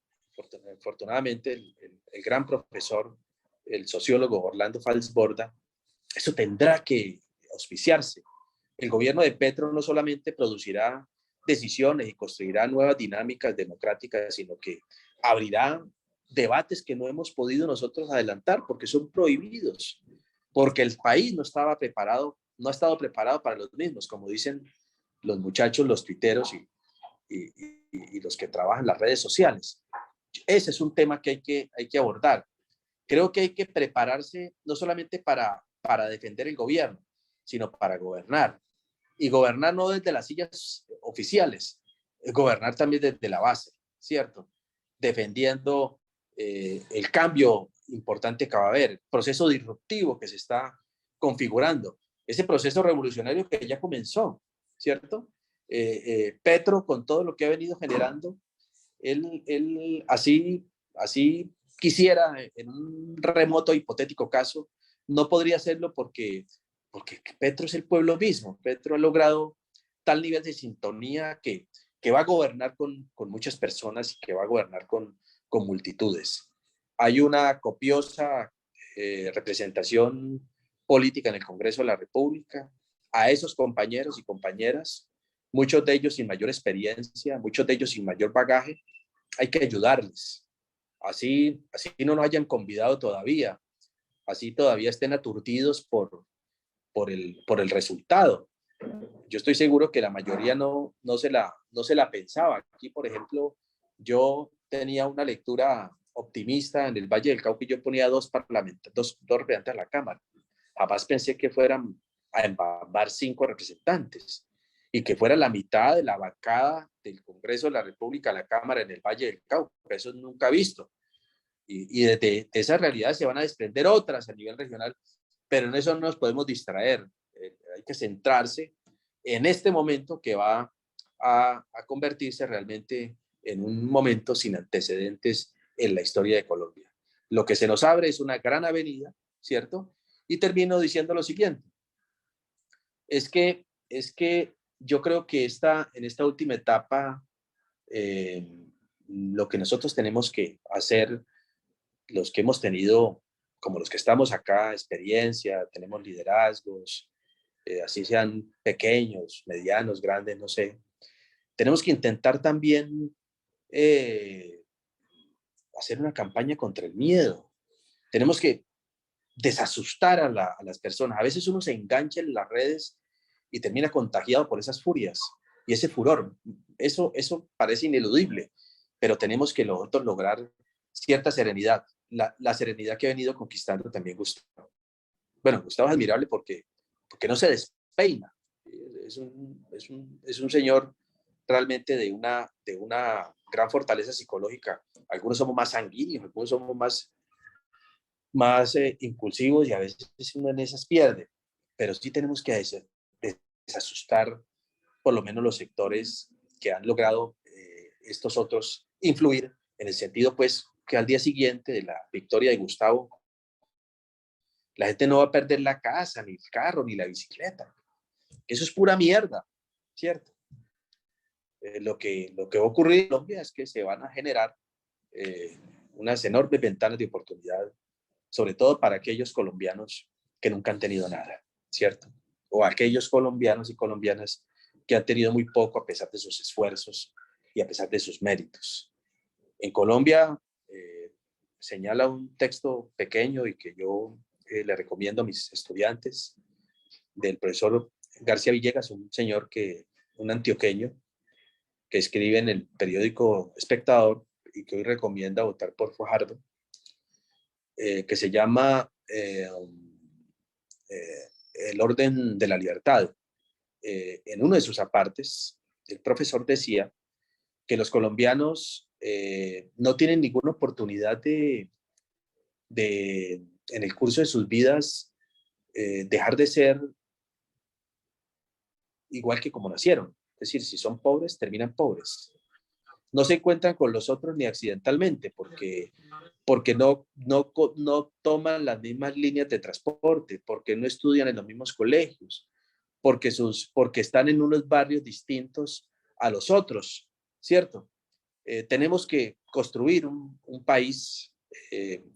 afortunadamente, el gran profesor, el sociólogo Orlando Falsborda. Eso tendrá que auspiciarse. El gobierno de Petro no solamente producirá decisiones y construirá nuevas dinámicas democráticas, sino que abrirá debates que no hemos podido nosotros adelantar porque son prohibidos, porque el país no estaba preparado, no ha estado preparado para los mismos, como dicen los muchachos, los tuiteros y los que trabajan en las redes sociales. Ese es un tema que hay que abordar. Creo que hay que prepararse no solamente para defender el gobierno, sino para gobernar. Y gobernar no desde las sillas oficiales, gobernar también desde la base, ¿cierto? Defendiendo el cambio importante que va a haber, el proceso disruptivo que se está configurando, ese proceso revolucionario que ya comenzó, ¿cierto? Petro, con todo lo que ha venido generando, él así quisiera, en un remoto hipotético caso, no podría hacerlo porque Petro es el pueblo mismo. Petro ha logrado tal nivel de sintonía que va a gobernar con muchas personas y que va a gobernar con multitudes. Hay una copiosa representación política en el Congreso de la República. A esos compañeros y compañeras, muchos de ellos sin mayor experiencia, muchos de ellos sin mayor bagaje, hay que ayudarles. Así no nos hayan convidado todavía, así todavía estén aturdidos por el resultado. Yo estoy seguro que la mayoría no se la pensaba. Aquí, por ejemplo, yo tenía una lectura optimista en el Valle del Cauca y yo ponía dos representantes a la Cámara. Jamás pensé que fueran a embambar 5 representantes y que fuera la mitad de la bancada del Congreso de la República a la Cámara en el Valle del Cauca. Eso nunca visto. Y de esa realidad se van a desprender otras a nivel regional, pero en eso no nos podemos distraer. Hay que centrarse en este momento que va a convertirse realmente en un momento sin antecedentes en la historia de Colombia. Lo que se nos abre es una gran avenida, ¿cierto? Y termino diciendo lo siguiente, es que yo creo que en esta última etapa, lo que nosotros tenemos que hacer, los que hemos tenido, como los que estamos acá, experiencia, tenemos liderazgos, así sean pequeños, medianos, grandes, no sé, tenemos que intentar también hacer una campaña contra el miedo. Tenemos que desasustar a las personas. A veces uno se engancha en las redes y termina contagiado por esas furias y ese furor. Eso parece ineludible, pero tenemos que nosotros lograr cierta serenidad, la serenidad que ha venido conquistando también Gustavo. Bueno, Gustavo es admirable porque no se despeina. Es un señor realmente de una gran fortaleza psicológica. Algunos somos más sanguíneos, algunos somos más impulsivos y a veces uno en esas pierde. Pero sí tenemos que desasustar por lo menos los sectores que han logrado estos otros influir en el sentido pues que al día siguiente de la victoria de Gustavo, la gente no va a perder la casa, ni el carro, ni la bicicleta. Eso es pura mierda, ¿cierto? Lo que va a ocurrir en Colombia es que se van a generar unas enormes ventanas de oportunidad, sobre todo para aquellos colombianos que nunca han tenido nada, ¿cierto? O aquellos colombianos y colombianas que han tenido muy poco a pesar de sus esfuerzos y a pesar de sus méritos. En Colombia, señala un texto pequeño y que yo le recomiendo a mis estudiantes, del profesor García Villegas, un antioqueño, que escribe en el periódico Espectador y que hoy recomienda votar por Fajardo, que se llama El orden de la libertad. En uno de sus apartes, el profesor decía que los colombianos no tienen ninguna oportunidad en el curso de sus vidas, dejar de ser igual que como nacieron. Es decir, si son pobres, terminan pobres. No se encuentran con los otros ni accidentalmente, porque no toman las mismas líneas de transporte, porque no estudian en los mismos colegios, porque están en unos barrios distintos a los otros, ¿cierto? tenemos que construir un país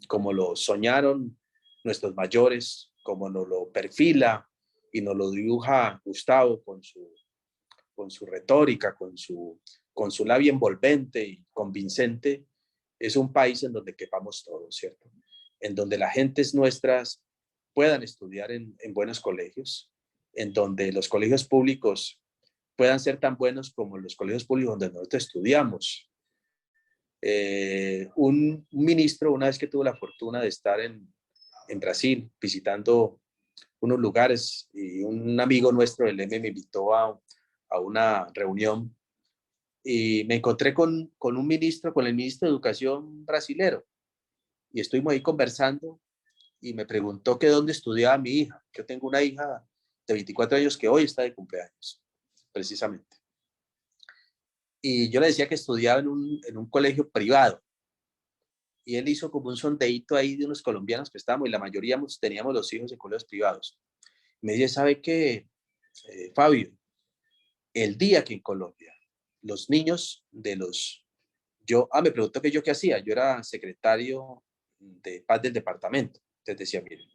como lo soñaron nuestros mayores, como nos lo perfila y nos lo dibuja Gustavo con su retórica, con su labia envolvente y convincente. Es un país en donde quepamos todos, ¿cierto? En donde las gentes nuestras puedan estudiar en buenos colegios, en donde los colegios públicos puedan ser tan buenos como los colegios públicos donde nosotros estudiamos. Un ministro, una vez que tuvo la fortuna de estar en Brasil visitando unos lugares, y un amigo nuestro del M me invitó a una reunión y me encontré con un ministro, con el ministro de Educación brasilero, y estuvimos ahí conversando y me preguntó que dónde estudiaba mi hija. Yo tengo una hija de 24 años que hoy está de cumpleaños, precisamente. Y yo le decía que estudiaba en un colegio privado. Y él hizo como un sondeíto ahí de unos colombianos que estábamos, y la mayoría teníamos los hijos en colegios privados. Me dice, ¿sabe qué, Fabio? El día que en Colombia los niños de los... me preguntó que yo qué hacía. Yo era secretario de paz del departamento. Entonces decía, mire,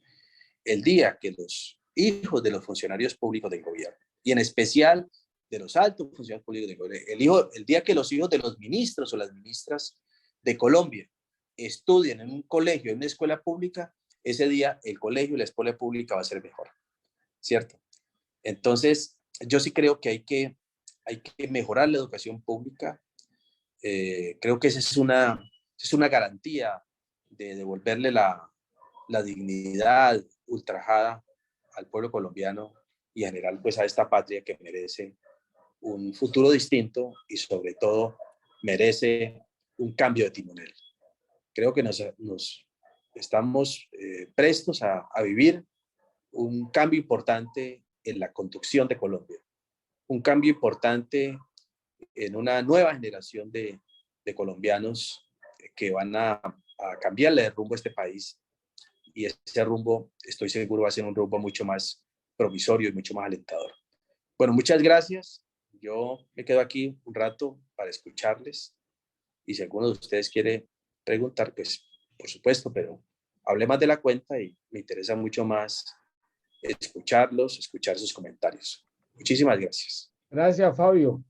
el día que los hijos de los funcionarios públicos del gobierno, y en especial de los altos funcionarios públicos del gobierno, el día que los hijos de los ministros o las ministras de Colombia estudien en un colegio, en una escuela pública, ese día el colegio y la escuela pública va a ser mejor, ¿cierto? Entonces, yo sí creo que hay que mejorar la educación pública. Creo que esa es una garantía de devolverle la dignidad ultrajada al pueblo colombiano y en general pues a esta patria que merece un futuro distinto y sobre todo merece un cambio de timonel. Creo que nos estamos prestos a vivir un cambio importante en la conducción de Colombia, un cambio importante en una nueva generación de colombianos que van a cambiarle el rumbo a este país, y ese rumbo, estoy seguro, va a ser un rumbo mucho más provisorio y mucho más alentador. Bueno, muchas gracias. Yo me quedo aquí un rato para escucharles, y si alguno de ustedes quiere preguntar, pues por supuesto, pero hablé más de la cuenta y me interesa mucho más escucharlos, escuchar sus comentarios. Muchísimas gracias. Gracias, Fabio.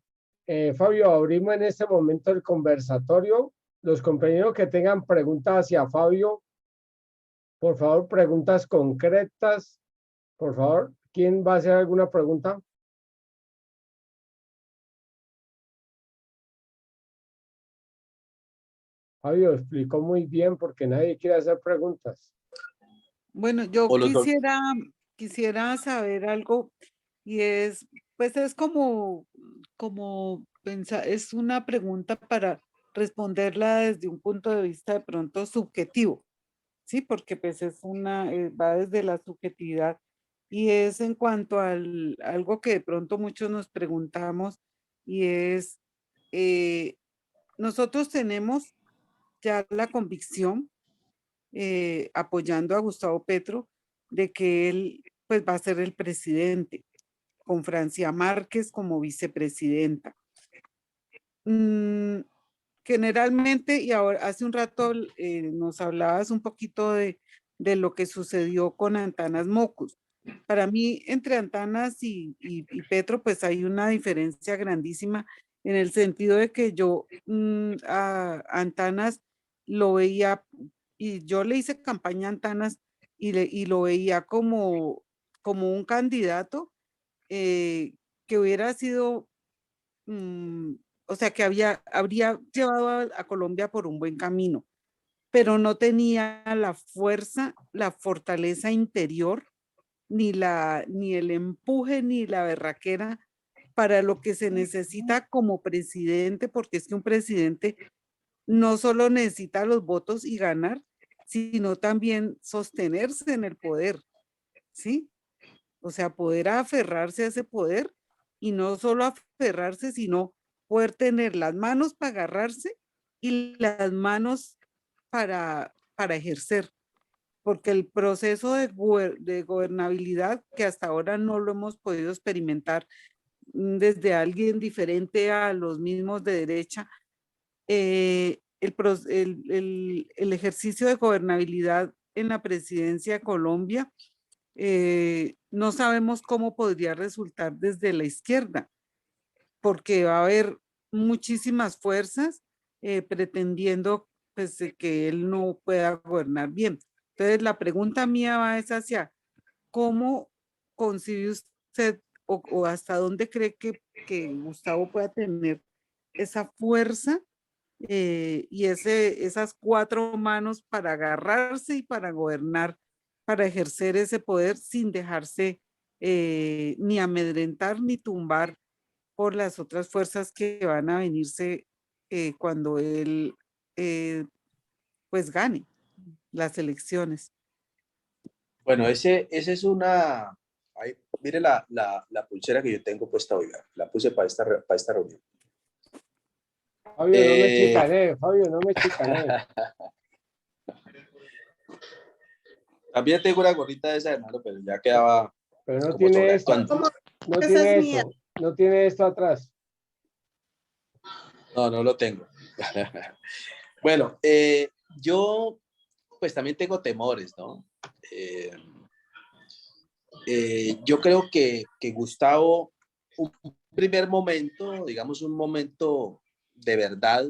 Fabio, abrimos en este momento el conversatorio. Los compañeros que tengan preguntas hacia Fabio, por favor, preguntas concretas. Por favor, ¿quién va a hacer alguna pregunta? Fabio explicó muy bien porque nadie quiere hacer preguntas. Bueno, yo quisiera saber algo, y es, pues es como pensar, es una pregunta para responderla desde un punto de vista de pronto subjetivo, ¿sí? Porque pues va desde la subjetividad, y es en cuanto algo que de pronto muchos nos preguntamos, y es, nosotros tenemos ya la convicción, apoyando a Gustavo Petro, de que él pues va a ser el presidente, con Francia Márquez como vicepresidenta. Generalmente, y ahora hace un rato nos hablabas un poquito de lo que sucedió con Antanas Mocus. Para mí, entre Antanas y Petro, pues hay una diferencia grandísima, en el sentido de que yo a Antanas lo veía, y yo le hice campaña a Antanas, y lo veía como un candidato que hubiera sido, o sea, que habría llevado a Colombia por un buen camino, pero no tenía la fuerza, la fortaleza interior, ni el empuje, ni la berraquera para lo que se necesita como presidente, porque es que un presidente no solo necesita los votos y ganar, sino también sostenerse en el poder, ¿sí? O sea, poder aferrarse a ese poder, y no solo aferrarse, sino poder tener las manos para agarrarse y las manos para ejercer, porque el proceso de gobernabilidad, que hasta ahora no lo hemos podido experimentar desde alguien diferente a los mismos de derecha, el ejercicio de gobernabilidad en la presidencia de Colombia, no sabemos cómo podría resultar desde la izquierda, porque va a haber muchísimas fuerzas pretendiendo pues, que él no pueda gobernar bien. Entonces, la pregunta mía va es hacia cómo concibe usted o hasta dónde cree que Gustavo pueda tener esa fuerza y esas cuatro manos para agarrarse y para gobernar, para ejercer ese poder sin dejarse ni amedrentar ni tumbar por las otras fuerzas que van a venirse cuando él pues gane las elecciones. Bueno, ese es una... Ay, mire la pulsera que yo tengo puesta hoy, la puse para esta reunión. Fabio, no me chicané, Fabio, no me chicané. También tengo una gorrita de esa, hermano, pero ya quedaba Pero no como tiene esto, sobreactuando. no Esa tiene es mía. esto, no tiene esto atrás. No, no lo tengo. Bueno, yo pues también tengo temores, ¿no? Yo creo que Gustavo, un primer momento, digamos un momento de verdad,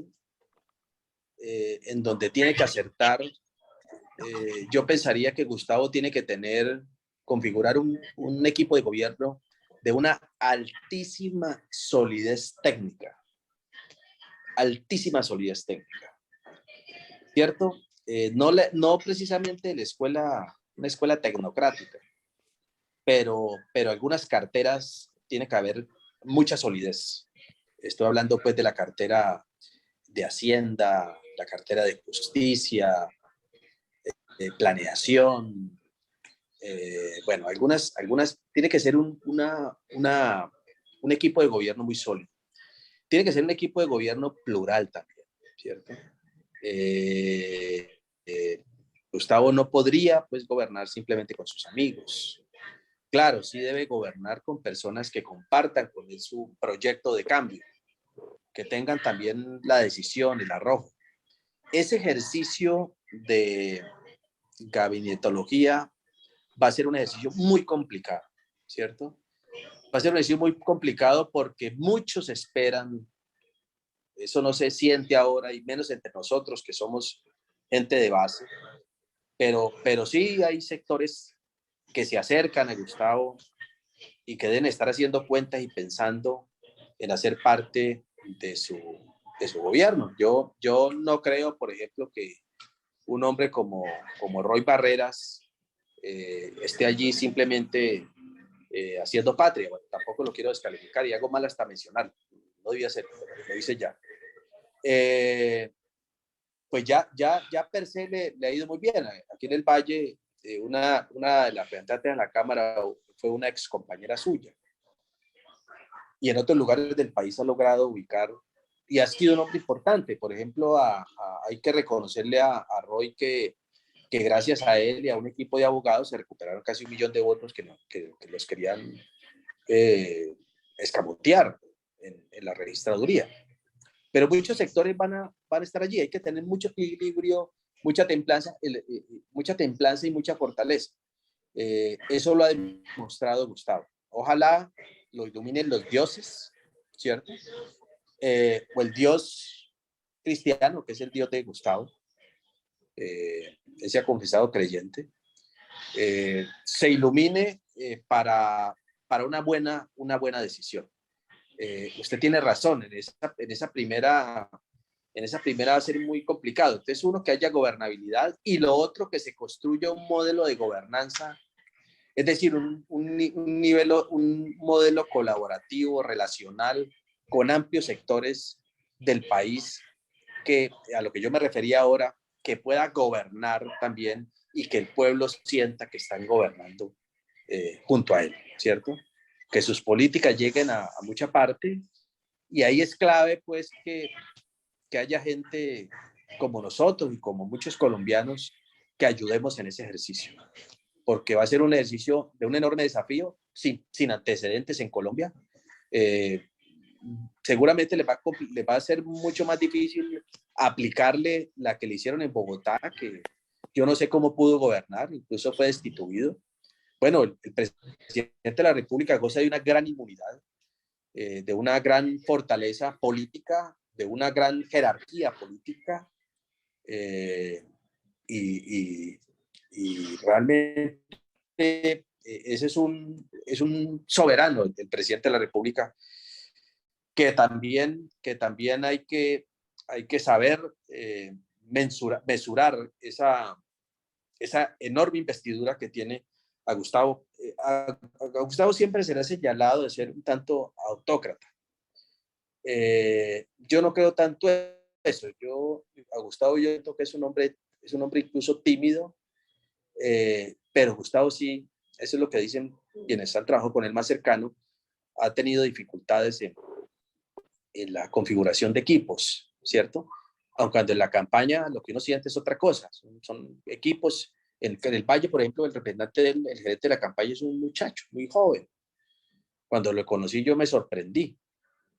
en donde tiene que acertar, yo pensaría que Gustavo tiene que configurar un equipo de gobierno de una altísima solidez técnica, ¿cierto? No precisamente una escuela tecnocrática, pero algunas carteras tiene que haber mucha solidez. Estoy hablando pues de la cartera de Hacienda, la cartera de Justicia, de planeación. Bueno, algunas tiene que ser un equipo de gobierno muy sólido. Tiene que ser un equipo de gobierno plural también, ¿cierto? Gustavo no podría pues gobernar simplemente con sus amigos. Claro, sí debe gobernar con personas que compartan con él su proyecto de cambio, que tengan también la decisión, el arrojo. Ese ejercicio de gabinetología va a ser un ejercicio muy complicado, ¿cierto? Va a ser un ejercicio muy complicado porque muchos esperan, eso no se siente ahora y menos entre nosotros que somos gente de base, pero sí hay sectores que se acercan a Gustavo y que deben estar haciendo cuentas y pensando en hacer parte de su gobierno. Yo no creo, por ejemplo, que un hombre como Roy Barreras esté allí simplemente haciendo patria. Bueno, tampoco lo quiero descalificar y hago mal hasta mencionarlo. No debía ser, lo hice ya. Pues ya per se le ha ido muy bien. Aquí en el Valle, una de las representantes en la Cámara fue una ex compañera suya. Y en otros lugares del país ha logrado ubicar y ha sido un hombre importante. Por ejemplo, hay que reconocerle a Roy que gracias a él y a un equipo de abogados se recuperaron casi 1 millón de votos que los querían escamotear en la registraduría. Pero muchos sectores van a estar allí. Hay que tener mucho equilibrio, mucha templanza y mucha fortaleza. Eso lo ha demostrado Gustavo. Ojalá lo iluminen los dioses, ¿cierto? O el dios cristiano, que es el dios de Gustavo. Él se ha confesado creyente. Se ilumine para una buena decisión. Usted tiene razón, en esa primera va a ser muy complicado. Entonces, uno, que haya gobernabilidad, y lo otro, que se construya un modelo de gobernanza, es decir, un modelo colaborativo, relacional, con amplios sectores del país, que a lo que yo me refería ahora, que pueda gobernar también y que el pueblo sienta que están gobernando junto a él, ¿cierto? Que sus políticas lleguen a mucha parte, y ahí es clave pues que haya gente como nosotros y como muchos colombianos que ayudemos en ese ejercicio, porque va a ser un ejercicio de un enorme desafío sin antecedentes en Colombia. seguramente le va a ser mucho más difícil aplicarle la que le hicieron en Bogotá, que yo no sé cómo pudo gobernar, incluso fue destituido. Bueno, el presidente de la República goza de una gran inmunidad, de una gran fortaleza política, de una gran jerarquía política, y realmente ese es un soberano, el presidente de la República, que también hay que saber mesurar esa enorme investidura que tiene a Gustavo. A Gustavo siempre se le ha señalado de ser un tanto autócrata. Yo no creo tanto eso. A Gustavo yo creo que es un hombre incluso tímido, pero Gustavo sí, eso es lo que dicen quienes han trabajado con él más cercano, ha tenido dificultades en la configuración de equipos, ¿cierto? Aunque cuando en la campaña lo que uno siente es otra cosa, son equipos. En el Valle, por ejemplo, el representante el gerente de la campaña es un muchacho muy joven. Cuando lo conocí yo me sorprendí,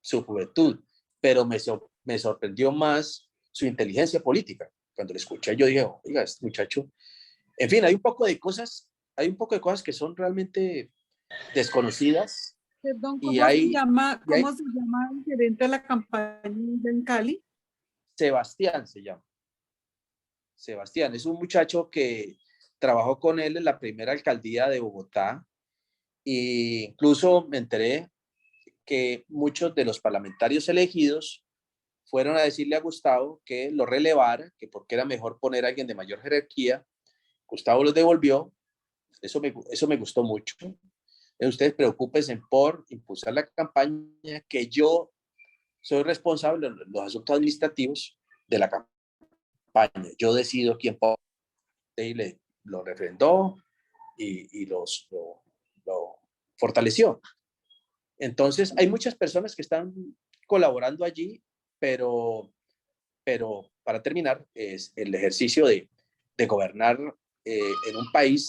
su juventud, pero me sorprendió más su inteligencia política. Cuando lo escuché yo dije, oiga, este muchacho, en fin, hay un poco de cosas que son realmente desconocidas. Perdón, Y ¿cómo se llama el gerente de la campaña en Cali? Sebastián se llama. Sebastián es un muchacho que trabajó con él en la primera alcaldía de Bogotá, e incluso me enteré que muchos de los parlamentarios elegidos fueron a decirle a Gustavo que lo relevara, que porque era mejor poner a alguien de mayor jerarquía. Gustavo los devolvió. Eso me gustó mucho. Ustedes preocúpense por impulsar la campaña, que yo soy responsable de los asuntos administrativos de la campaña. Yo decido quién pone, y lo refrendó y lo fortaleció. Entonces, hay muchas personas que están colaborando allí, pero para terminar, es el ejercicio de gobernar en un país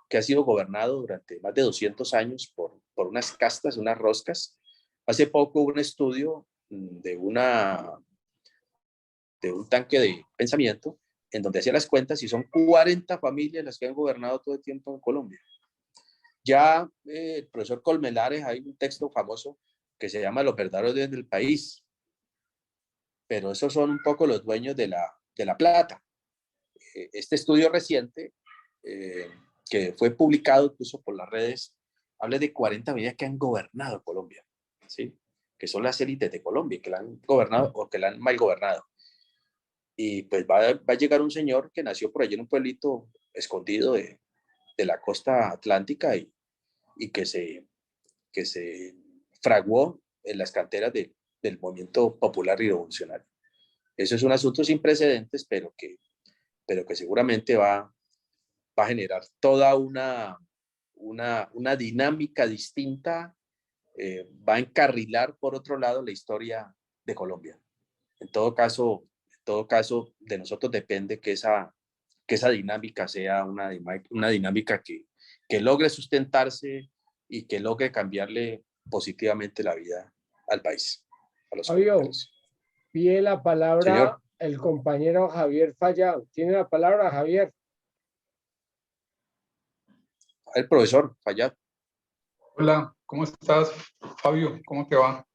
que ha sido gobernado durante más de 200 años por unas castas, unas roscas. Hace poco hubo un estudio de un tanque de pensamiento en donde hacía las cuentas y son 40 familias las que han gobernado todo el tiempo en Colombia. Ya el profesor Colmenares, hay un texto famoso que se llama Los verdaderos dueños del país, pero esos son un poco los dueños de la plata. Este estudio reciente, que fue publicado incluso por las redes, habla de 40 familias que han gobernado Colombia, ¿sí? Que son las élites de Colombia, que la han gobernado o que la han mal gobernado. Y pues va a llegar un señor que nació por allí en un pueblito escondido de la costa atlántica y que se fraguó en las canteras del movimiento popular y revolucionario. Eso es un asunto sin precedentes, pero que seguramente va a generar toda una dinámica distinta, va a encarrilar por otro lado la historia de Colombia. En todo caso, de nosotros depende que esa dinámica sea una dinámica que logre sustentarse y que logre cambiarle positivamente la vida al país, a los colombianos. Pide la palabra, señor, el compañero Javier Fallado. Tiene la palabra, Javier. El profesor Fallado. Hola, ¿cómo estás, Fabio? ¿Cómo te va?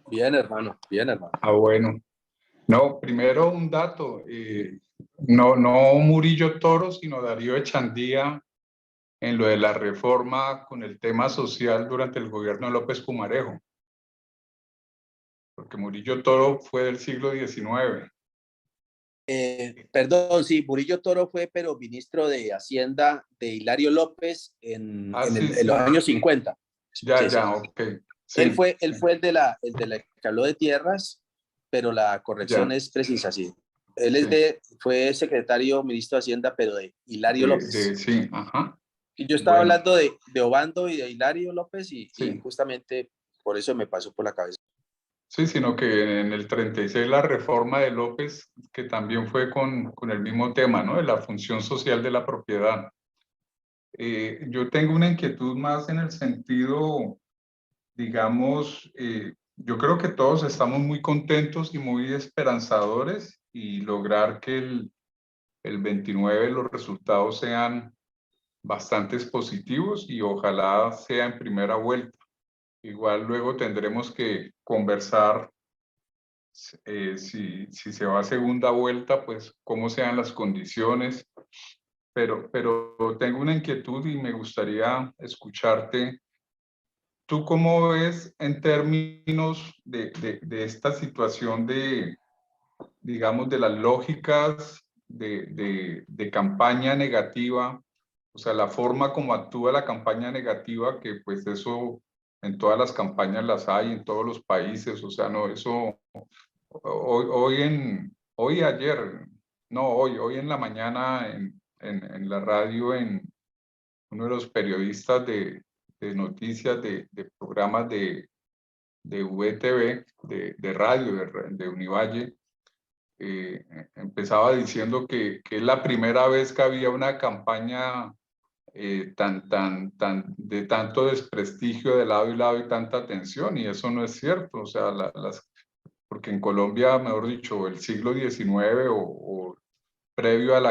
Bien, hermano, bien, hermano. Ah, bueno. No, primero un dato. No Murillo Toro, sino Darío Echandía en lo de la reforma con el tema social durante el gobierno de López Pumarejo. Porque Murillo Toro fue del siglo XIX. Perdón, sí, Murillo Toro fue, pero ministro de Hacienda de Hilario López en los años 50. Ya, sí. Ok. Sí, él fue el de la que habló de tierras, pero la corrección es precisa, sí. Él fue secretario, ministro de Hacienda, pero de Hilario López. Sí, ajá. Y yo estaba hablando de Obando y de Hilario López y justamente por eso me pasó por la cabeza. Sí, sino que en el 36 la reforma de López, que también fue con el mismo tema, ¿no? De la función social de la propiedad. Yo tengo una inquietud más en el sentido, digamos, yo creo que todos estamos muy contentos y muy esperanzadores y lograr que el 29 los resultados sean bastante positivos y ojalá sea en primera vuelta. Igual luego tendremos que conversar si se va a segunda vuelta, pues cómo sean las condiciones. Pero tengo una inquietud y me gustaría escucharte. ¿Tú cómo ves en términos de esta situación de, digamos, de las lógicas de campaña negativa? O sea, la forma como actúa la campaña negativa, que pues eso en todas las campañas las hay, en todos los países, o sea, no, eso ayer, no, hoy en la mañana en la radio, en uno de los periodistas de noticias de programas de VTV, de radio, de Univalle, empezaba diciendo que es la primera vez que había una campaña de tanto desprestigio de lado y lado y tanta tensión, y eso no es cierto. O sea, porque en Colombia, mejor dicho, el siglo XIX o previo a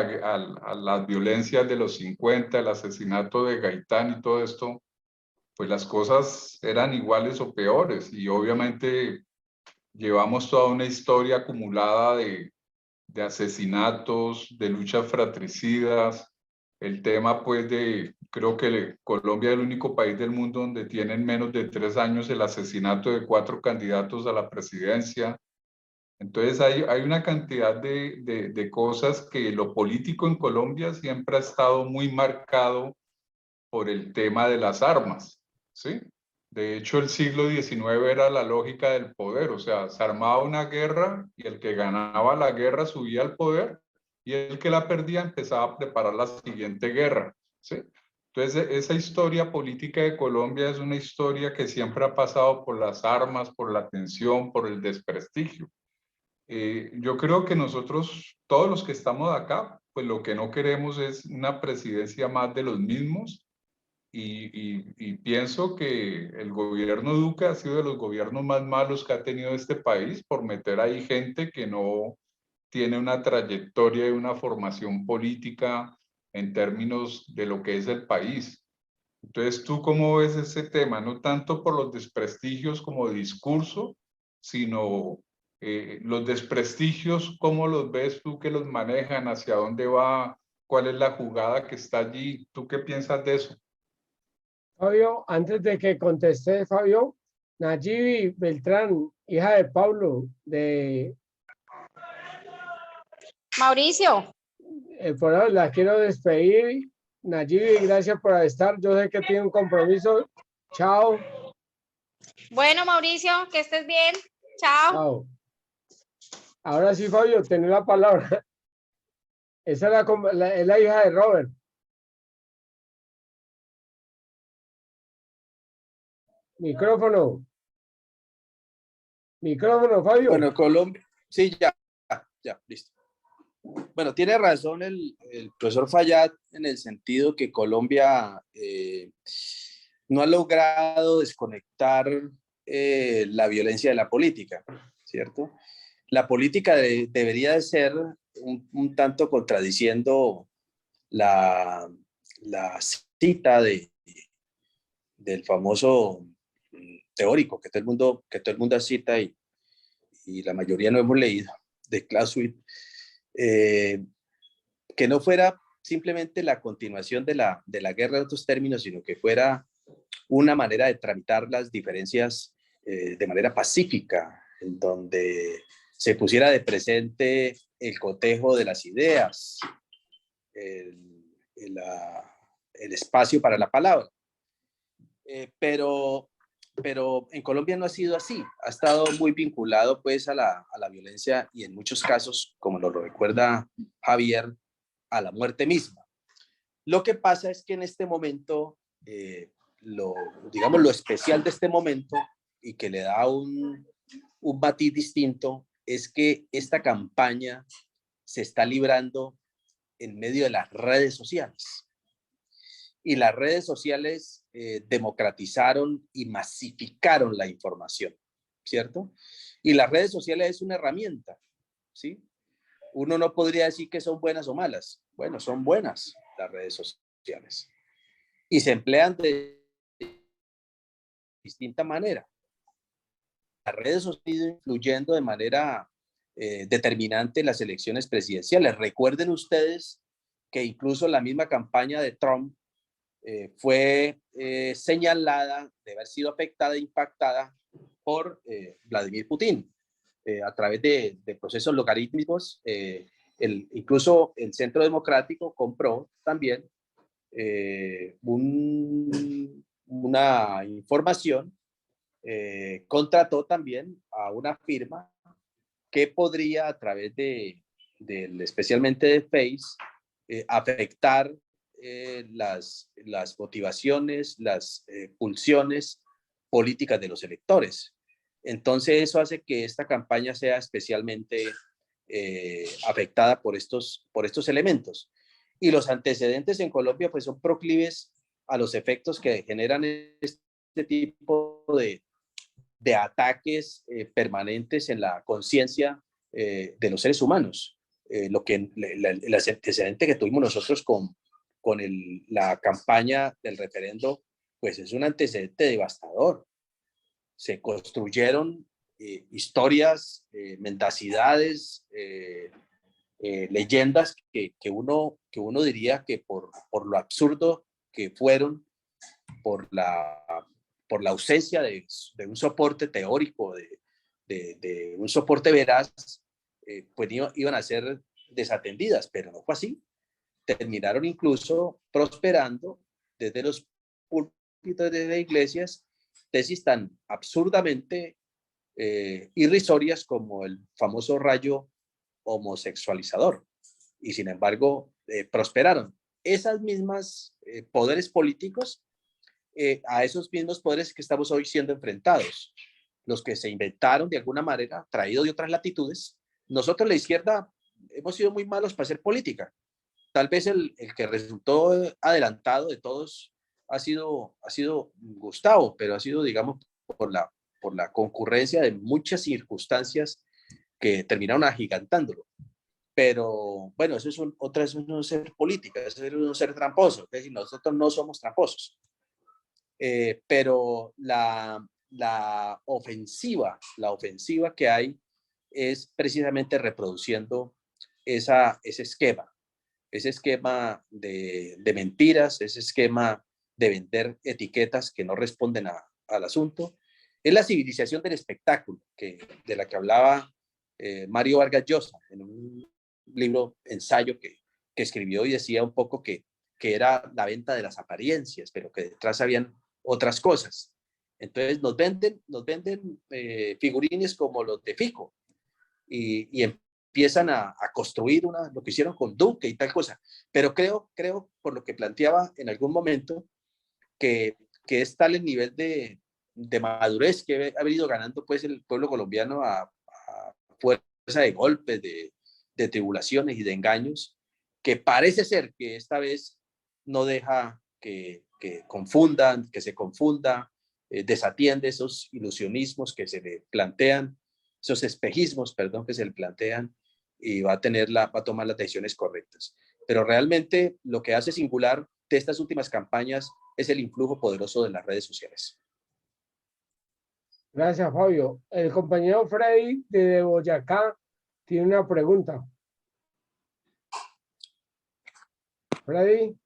las violencias de los 50, el asesinato de Gaitán y todo esto, pues las cosas eran iguales o peores, y obviamente llevamos toda una historia acumulada de asesinatos, de luchas fratricidas, el tema pues creo que Colombia es el único país del mundo donde tienen menos de 3 años el asesinato de 4 candidatos a la presidencia. Entonces hay una cantidad de cosas que lo político en Colombia siempre ha estado muy marcado por el tema de las armas, ¿sí? De hecho, el siglo XIX era la lógica del poder, o sea, se armaba una guerra y el que ganaba la guerra subía al poder y el que la perdía empezaba a preparar la siguiente guerra, ¿sí? Entonces, esa historia política de Colombia es una historia que siempre ha pasado por las armas, por la tensión, por el desprestigio. Yo creo que nosotros, todos los que estamos acá, pues lo que no queremos es una presidencia más de los mismos, y pienso que el gobierno Duque ha sido de los gobiernos más malos que ha tenido este país por meter ahí gente que no tiene una trayectoria y una formación política en términos de lo que es el país. Entonces, ¿tú cómo ves ese tema? No tanto por los desprestigios como discurso, sino los desprestigios, ¿cómo los ves tú que los manejan? ¿Hacia dónde va? ¿Cuál es la jugada que está allí? ¿Tú qué piensas de eso? Fabio, antes de que conteste, Fabio, Nayibi Beltrán, hija de Pablo, Mauricio, por ahora la quiero despedir. Nayibi, gracias por estar. Yo sé que tiene un compromiso. Chao. bueno, Mauricio, que estés bien. Chao. Chao. Ahora sí, Fabio, tenés la palabra. Esa es la hija de Robert. Micrófono. Micrófono, Fabio. Bueno, Colombia, sí, ya, listo. Bueno, tiene razón el profesor Fayad en el sentido que Colombia no ha logrado desconectar la violencia de la política, ¿cierto? La política debería de ser un tanto contradiciendo la cita del famoso teórico que todo el mundo cita y la mayoría no hemos leído, de Clausewitz, que no fuera simplemente la continuación de la guerra en otros términos, sino que fuera una manera de tramitar las diferencias de manera pacífica, en donde se pusiera de presente el cotejo de las ideas, el espacio para la palabra. Pero en Colombia no ha sido así, ha estado muy vinculado pues a la violencia y en muchos casos, como lo recuerda Javier, a la muerte misma. Lo que pasa es que en este momento, digamos lo especial de este momento y que le da un matiz distinto es que esta campaña se está librando en medio de las redes sociales. Y las redes sociales democratizaron y masificaron la información. ¿cierto? Y las redes sociales es una herramienta, ¿sí? Uno no podría decir que son buenas o malas. Bueno, son buenas las redes sociales y se emplean de distinta manera. Las redes sociales han ido influyendo de manera determinante en las elecciones presidenciales. Recuerden ustedes que incluso la misma campaña de Trump fue señalada de haber sido afectada e impactada por Vladimir Putin a través de procesos logarítmicos. Incluso el Centro Democrático compró también una información, contrató también a una firma que podría a través especialmente de Face, afectar las motivaciones, las pulsiones políticas de los electores. Entonces eso hace que esta campaña sea especialmente afectada por estos elementos. Y los antecedentes en Colombia pues son proclives a los efectos que generan este tipo de ataques permanentes en la conciencia de los seres humanos. El antecedente que tuvimos nosotros con la campaña del referendo, pues es un antecedente devastador. Se construyeron historias, mendacidades, leyendas que uno diría que por lo absurdo que fueron, por la ausencia de un soporte teórico, de un soporte veraz, pues iban a ser desatendidas, pero no fue así. Terminaron incluso prosperando desde los púlpitos de iglesias tesis tan absurdamente irrisorias como el famoso rayo homosexualizador. Y sin embargo, prosperaron. Esas mismas poderes políticos, a esos mismos poderes que estamos hoy siendo enfrentados, los que se inventaron de alguna manera, traídos de otras latitudes. Nosotros, la izquierda, hemos sido muy malos para hacer política. Tal vez el que resultó adelantado de todos ha sido Gustavo, pero ha sido, digamos, por la concurrencia de muchas circunstancias que terminaron agigantándolo. Pero bueno, eso es no ser política, eso es no ser tramposo. Es decir, nosotros no somos tramposos. Pero la ofensiva que hay es precisamente reproduciendo ese esquema de mentiras, ese esquema de vender etiquetas que no responden al asunto. Es la civilización del espectáculo, de la que hablaba Mario Vargas Llosa en un libro, ensayo que escribió, y decía un poco que era la venta de las apariencias, pero que detrás habían otras cosas. Entonces nos venden figurines como los de Fico y empiezan a construir lo que hicieron con Duque y tal cosa. Pero creo, por lo que planteaba en algún momento, que es tal el nivel de madurez que ha venido ganando pues el pueblo colombiano a fuerza de golpes, de tribulaciones y de engaños, que parece ser que esta vez no deja que se confunda, desatiende esos ilusionismos que se le plantean, esos espejismos, perdón, que se le plantean, y va a tomar las decisiones correctas. Pero realmente lo que hace singular de estas últimas campañas es el influjo poderoso de las redes sociales. Gracias, Fabio. El compañero Freddy de Boyacá tiene una pregunta. Freddy.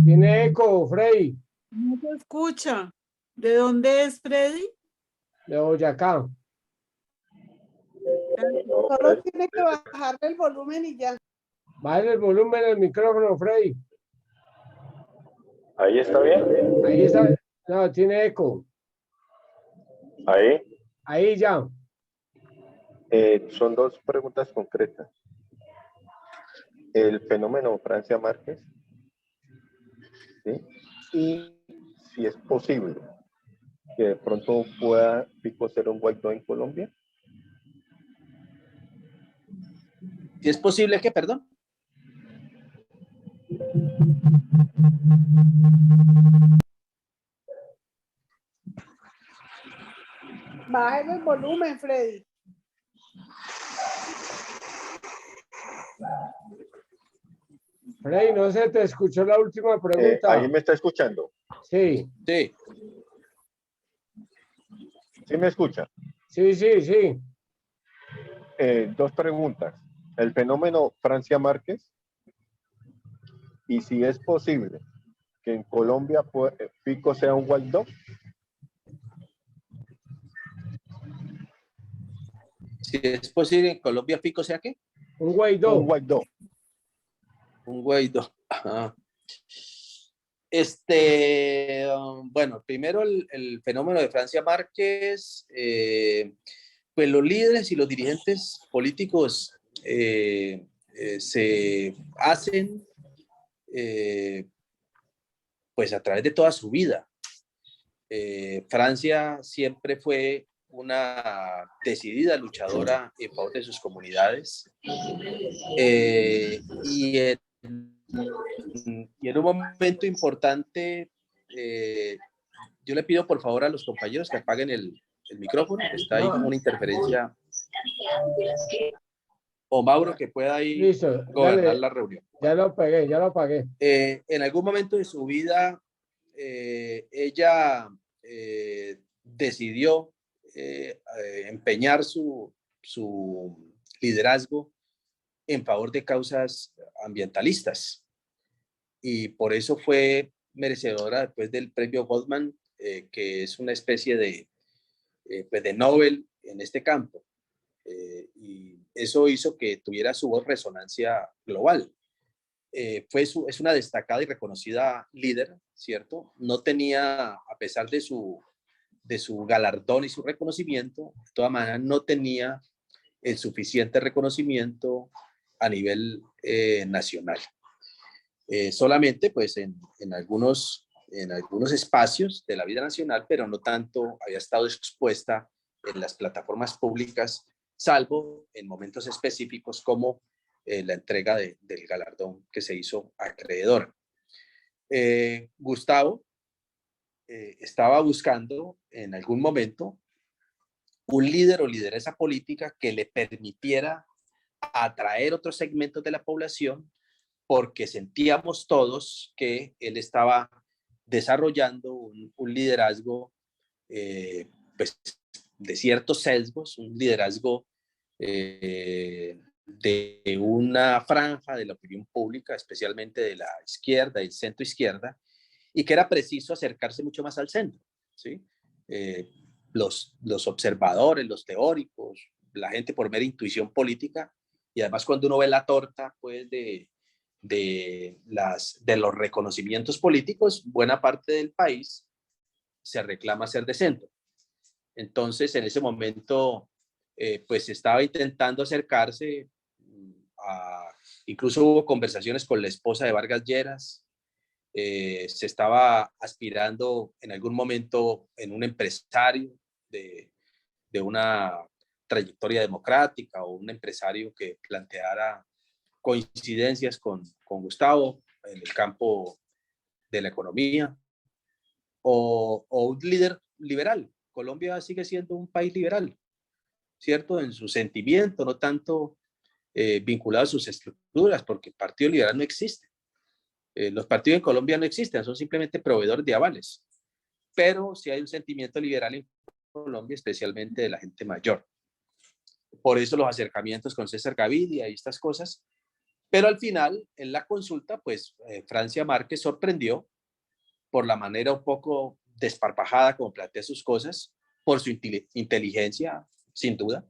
Tiene eco, Freddy. No se escucha. ¿De dónde es Freddy? De Boyacá. Solo tiene que bajarle el volumen y ya. Bájale el volumen del micrófono, Freddy. Ahí está bien. Ahí está. No, tiene eco. Ahí. Ahí ya. Son dos preguntas concretas. El fenómeno Francia Márquez, ¿sí? Y si es posible que de pronto pueda Fico ser un Guaidó en Colombia. Si es posible que, perdón. Bájale el volumen, Freddy. Freddy, no se te escuchó la última Ahí pregunta. me está escuchando. Sí, Sí, ¿Sí me escucha? sí. Dos preguntas. El fenómeno Francia Márquez y si es posible que en Colombia Fico sea un Guaidó. si es posible en Colombia Fico sea qué? Un Un Guaidó. Guaidó. Un Guaidó. Ajá. Bueno, primero el fenómeno de Francia Márquez, pues los líderes y los dirigentes políticos se hacen pues a través de toda su vida. Francia siempre fue una decidida luchadora en favor de sus comunidades y en un momento importante yo le pido por favor a los compañeros que apaguen el micrófono, está ahí como una interferencia, o Mauro que pueda ahí Listo, gobernar dale. la reunión. Ya lo apagué. En algún momento de su vida ella decidió empeñar su liderazgo en favor de causas ambientalistas y por eso fue merecedora después del premio Goldman, que es una especie pues de Nobel en este campo. Y eso hizo que tuviera su voz resonancia global. Es una destacada y reconocida líder, ¿cierto? No tenía, a pesar de su galardón y su reconocimiento, de todas maneras no tenía el suficiente reconocimiento a nivel nacional. Solamente pues en algunos espacios de la vida nacional, pero no tanto había estado expuesta en las plataformas públicas, salvo en momentos específicos como la entrega del galardón que se hizo acreedor. Gustavo estaba buscando en algún momento un líder o lideresa política que le permitiera atraer otros segmentos de la población porque sentíamos todos que él estaba desarrollando un liderazgo pues, de ciertos sesgos, un liderazgo de una franja de la opinión pública, especialmente de la izquierda y centro izquierda, y que era preciso acercarse mucho más al centro, ¿sí? Los observadores, los teóricos, la gente por mera intuición política, y además cuando uno ve la torta pues de los reconocimientos políticos, buena parte del país se reclama ser de centro. Entonces, en ese momento, pues estaba intentando acercarse incluso hubo conversaciones con la esposa de Vargas Lleras, se estaba aspirando en algún momento en un empresario de una trayectoria democrática o un empresario que planteara coincidencias con Gustavo en el campo de la economía o un líder liberal. Colombia sigue siendo un país liberal, ¿cierto? En su sentimiento, no tanto vinculado a sus estructuras, porque el Partido Liberal no existe. Los partidos en Colombia no existen, son simplemente proveedores de avales. Pero sí hay un sentimiento liberal en Colombia, especialmente de la gente mayor. Por eso los acercamientos con César Gaviria y estas cosas. Pero al final, en la consulta, pues Francia Márquez sorprendió por la manera un poco desparpajada como plantea sus cosas, por su inteligencia, sin duda,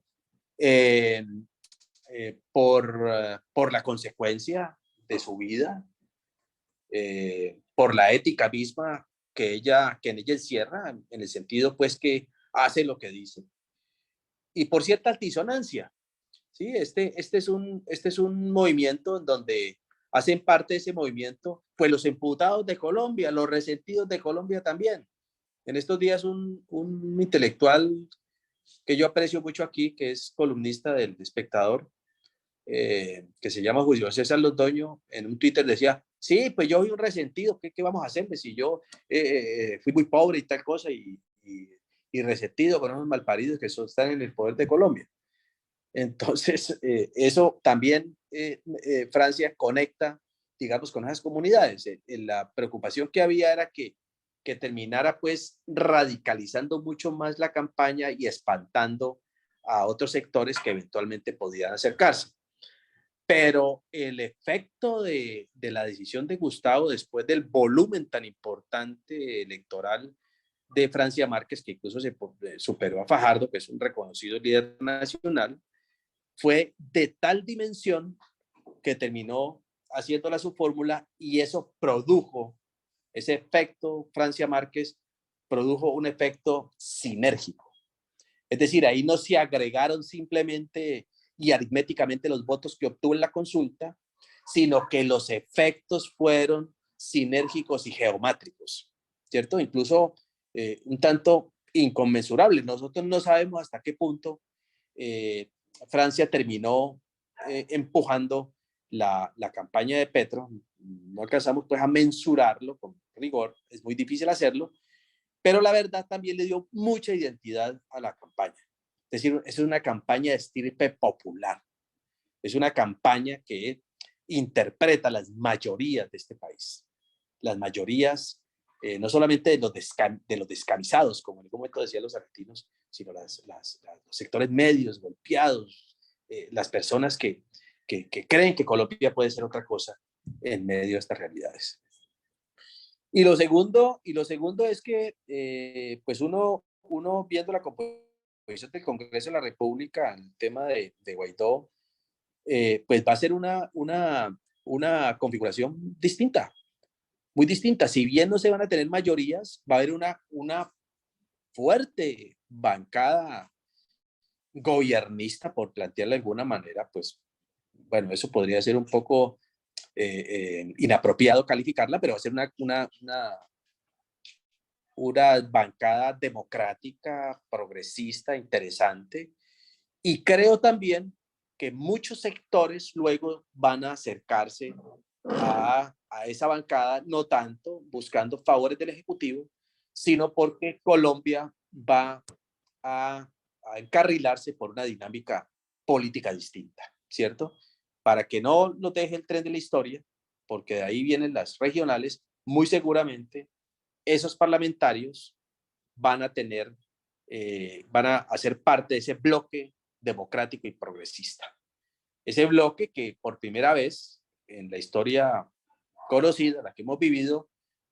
por la consecuencia de su vida, por la ética misma que en ella encierra, en el sentido pues que hace lo que dice, y por cierta altisonancia. ¿Sí? Este es un movimiento en donde hacen parte de ese movimiento pues los imputados de Colombia, los resentidos de Colombia también. En estos días un intelectual que yo aprecio mucho aquí, que es columnista del Espectador, que se llama Julio César Londoño, en un Twitter decía, Sí, pues yo fui un resentido, ¿qué vamos a hacerle si yo fui muy pobre y tal cosa y resentido con unos malparidos que están en el poder de Colombia? Entonces, eso también Francia conecta, digamos, con esas comunidades. La preocupación que había era que terminara pues radicalizando mucho más la campaña y espantando a otros sectores que eventualmente podían acercarse. Pero el efecto de la decisión de Gustavo después del volumen tan importante electoral de Francia Márquez, que incluso se superó a Fajardo, que es un reconocido líder nacional, fue de tal dimensión que terminó haciéndola su fórmula y eso produjo, ese efecto Francia Márquez produjo un efecto sinérgico. Es decir, ahí no se agregaron simplemente y aritméticamente los votos que obtuvo en la consulta, sino que los efectos fueron sinérgicos y geométricos, ¿cierto? Incluso un tanto inconmensurables. Nosotros no sabemos hasta qué punto Francia terminó empujando la campaña de Petro. No alcanzamos pues a mensurarlo con rigor, es muy difícil hacerlo, pero la verdad también le dio mucha identidad a la campaña. Es decir, es una campaña de estirpe popular. Es una campaña que interpreta las mayorías de este país. Las mayorías, no solamente de los descamisados, como en algún momento decían los argentinos, sino los sectores medios, golpeados, las personas que creen que Colombia puede ser otra cosa en medio de estas realidades. Y lo segundo es que, pues uno viendo la composición del Congreso de la República, el tema de Guaidó, pues va a ser una configuración distinta, muy distinta. Si bien no se van a tener mayorías, va a haber una fuerte bancada gobernista, por plantearla de alguna manera, pues, bueno, eso podría ser un poco inapropiado calificarla, pero va a ser una bancada democrática, progresista, interesante. Y creo también que muchos sectores luego van a acercarse a esa bancada, no tanto buscando favores del Ejecutivo, sino porque Colombia va a encarrilarse por una dinámica política distinta, ¿cierto? Para que no nos deje el tren de la historia, porque de ahí vienen las regionales, muy seguramente esos parlamentarios van a hacer parte de ese bloque democrático y progresista. Ese bloque que por primera vez en la historia conocida, la que hemos vivido,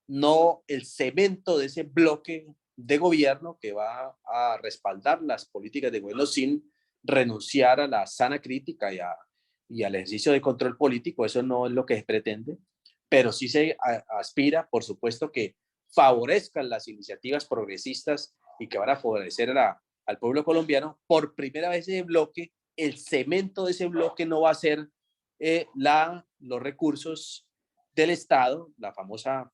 no el cemento de ese bloque de gobierno que va a respaldar las políticas de gobierno sin renunciar a la sana crítica y al ejercicio de control político, eso no es lo que se pretende, pero sí se aspira, por supuesto, que favorezcan las iniciativas progresistas y que van a favorecer al pueblo colombiano. Por primera vez ese bloque, el cemento de ese bloque no va a ser los recursos del Estado, la famosa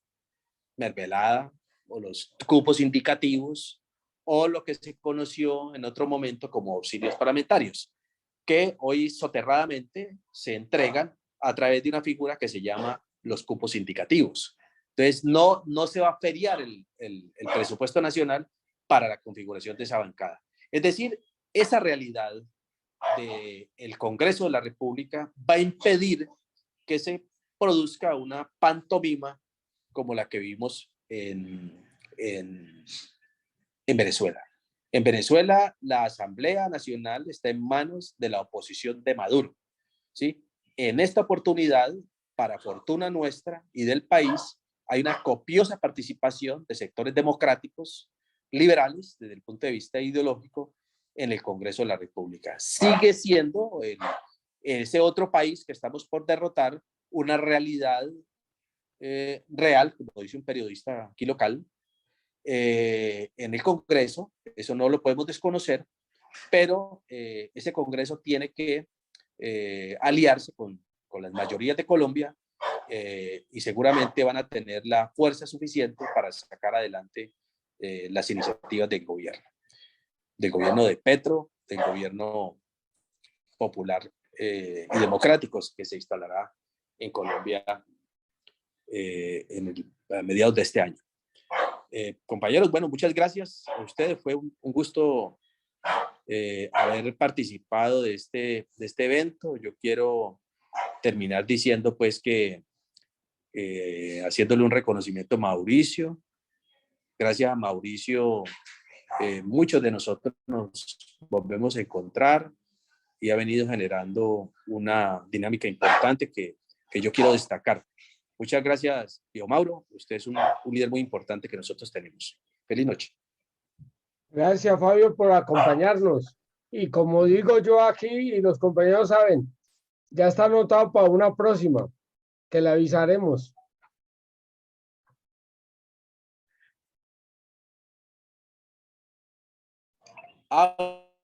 mermelada o los cupos indicativos o lo que se conoció en otro momento como auxilios parlamentarios, que hoy soterradamente se entregan a través de una figura que se llama los cupos indicativos. Entonces, no se va a feriar el presupuesto nacional para la configuración de esa bancada. Es decir, esa realidad del Congreso de la República va a impedir que se produzca una pantomima como la que vimos en Venezuela. En Venezuela, la Asamblea Nacional está en manos de la oposición de Maduro, ¿sí? En esta oportunidad, para fortuna nuestra y del país, hay una copiosa participación de sectores democráticos, liberales, desde el punto de vista ideológico, en el Congreso de la República. Sigue siendo ese otro país que estamos por derrotar una realidad real, como dice un periodista aquí local, en el Congreso. Eso no lo podemos desconocer, pero ese Congreso tiene que aliarse con las mayorías de Colombia y seguramente van a tener la fuerza suficiente para sacar adelante las iniciativas del gobierno de Petro, del gobierno popular y democráticos que se instalará en Colombia a mediados de este año. Compañeros, bueno, muchas gracias a ustedes. Fue un gusto haber participado de este evento. Yo quiero terminar diciendo pues que haciéndole un reconocimiento a Mauricio. Gracias a Mauricio, muchos de nosotros nos volvemos a encontrar y ha venido generando una dinámica importante que yo quiero destacar. Muchas gracias, tío Mauro. Usted es un líder muy importante que nosotros tenemos. Feliz noche. Gracias, Fabio, por acompañarnos. Y como digo yo aquí, y los compañeros saben, ya está anotado para una próxima, que le avisaremos.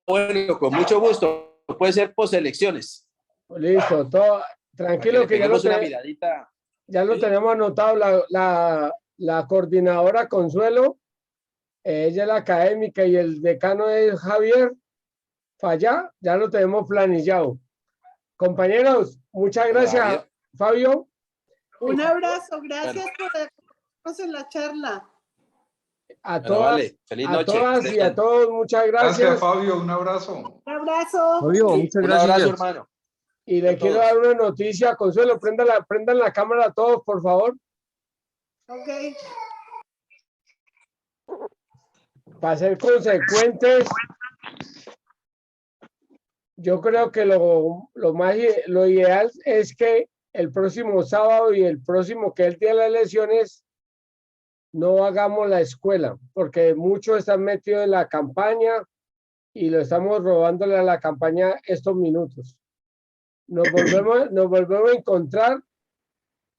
Bueno, con mucho gusto. Puede ser poselecciones. Listo, todo tranquilo que ya lo tenemos anotado. La coordinadora Consuelo, ella es la académica y el decano es Javier Falla, ya lo tenemos planillado. Compañeros, muchas gracias, Fabio. Un abrazo, gracias por acompañarnos en la charla. A todas, vale. Feliz noche. a todas y a todos, muchas gracias. Gracias, Fabio, un abrazo. Un abrazo. Fabio, muchas gracias. Un abrazo, hermano. Y le quiero dar una noticia, Consuelo, prendan la cámara a todos, por favor. Ok. Para ser consecuentes, yo creo que lo ideal es que el próximo sábado y el próximo, que es el día de las elecciones, no hagamos la escuela, porque muchos están metidos en la campaña y lo estamos robándole a la campaña estos minutos. Nos volvemos a encontrar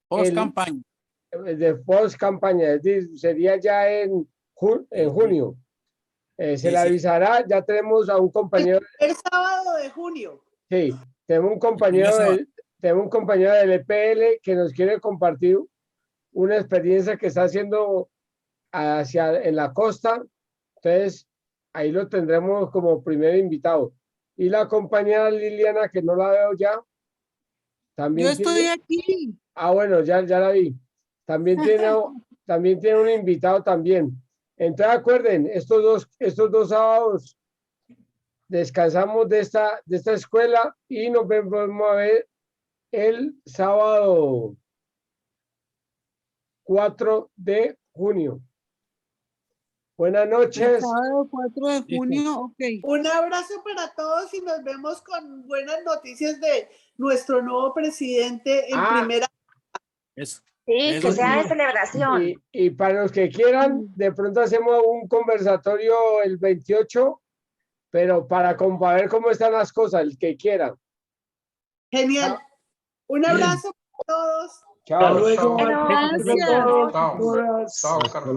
post campaña. De post campaña, es decir, sería ya en junio. Se le avisará, ya tenemos a un compañero. El sábado de junio. Sí, tenemos un compañero del EPL que nos quiere compartir una experiencia que está haciendo en la costa. Entonces, ahí lo tendremos como primer invitado. Y la compañera Liliana, que no la veo ya. También yo estoy aquí. Bueno, ya la vi. También tiene un invitado también. Entonces, acuerden, estos dos sábados descansamos de esta escuela y nos vamos a ver el sábado 4 de junio. Buenas noches. El sábado 4 de junio, ok. Un abrazo para todos y nos vemos con buenas noticias de nuestro nuevo presidente en primera. Eso. Sí, que sea de celebración. Y para los que quieran, de pronto hacemos un conversatorio el 28, pero para ver cómo están las cosas, el que quiera. Genial. Un abrazo para todos. Chao. Hasta luego. Gracias. Chao, Carlos.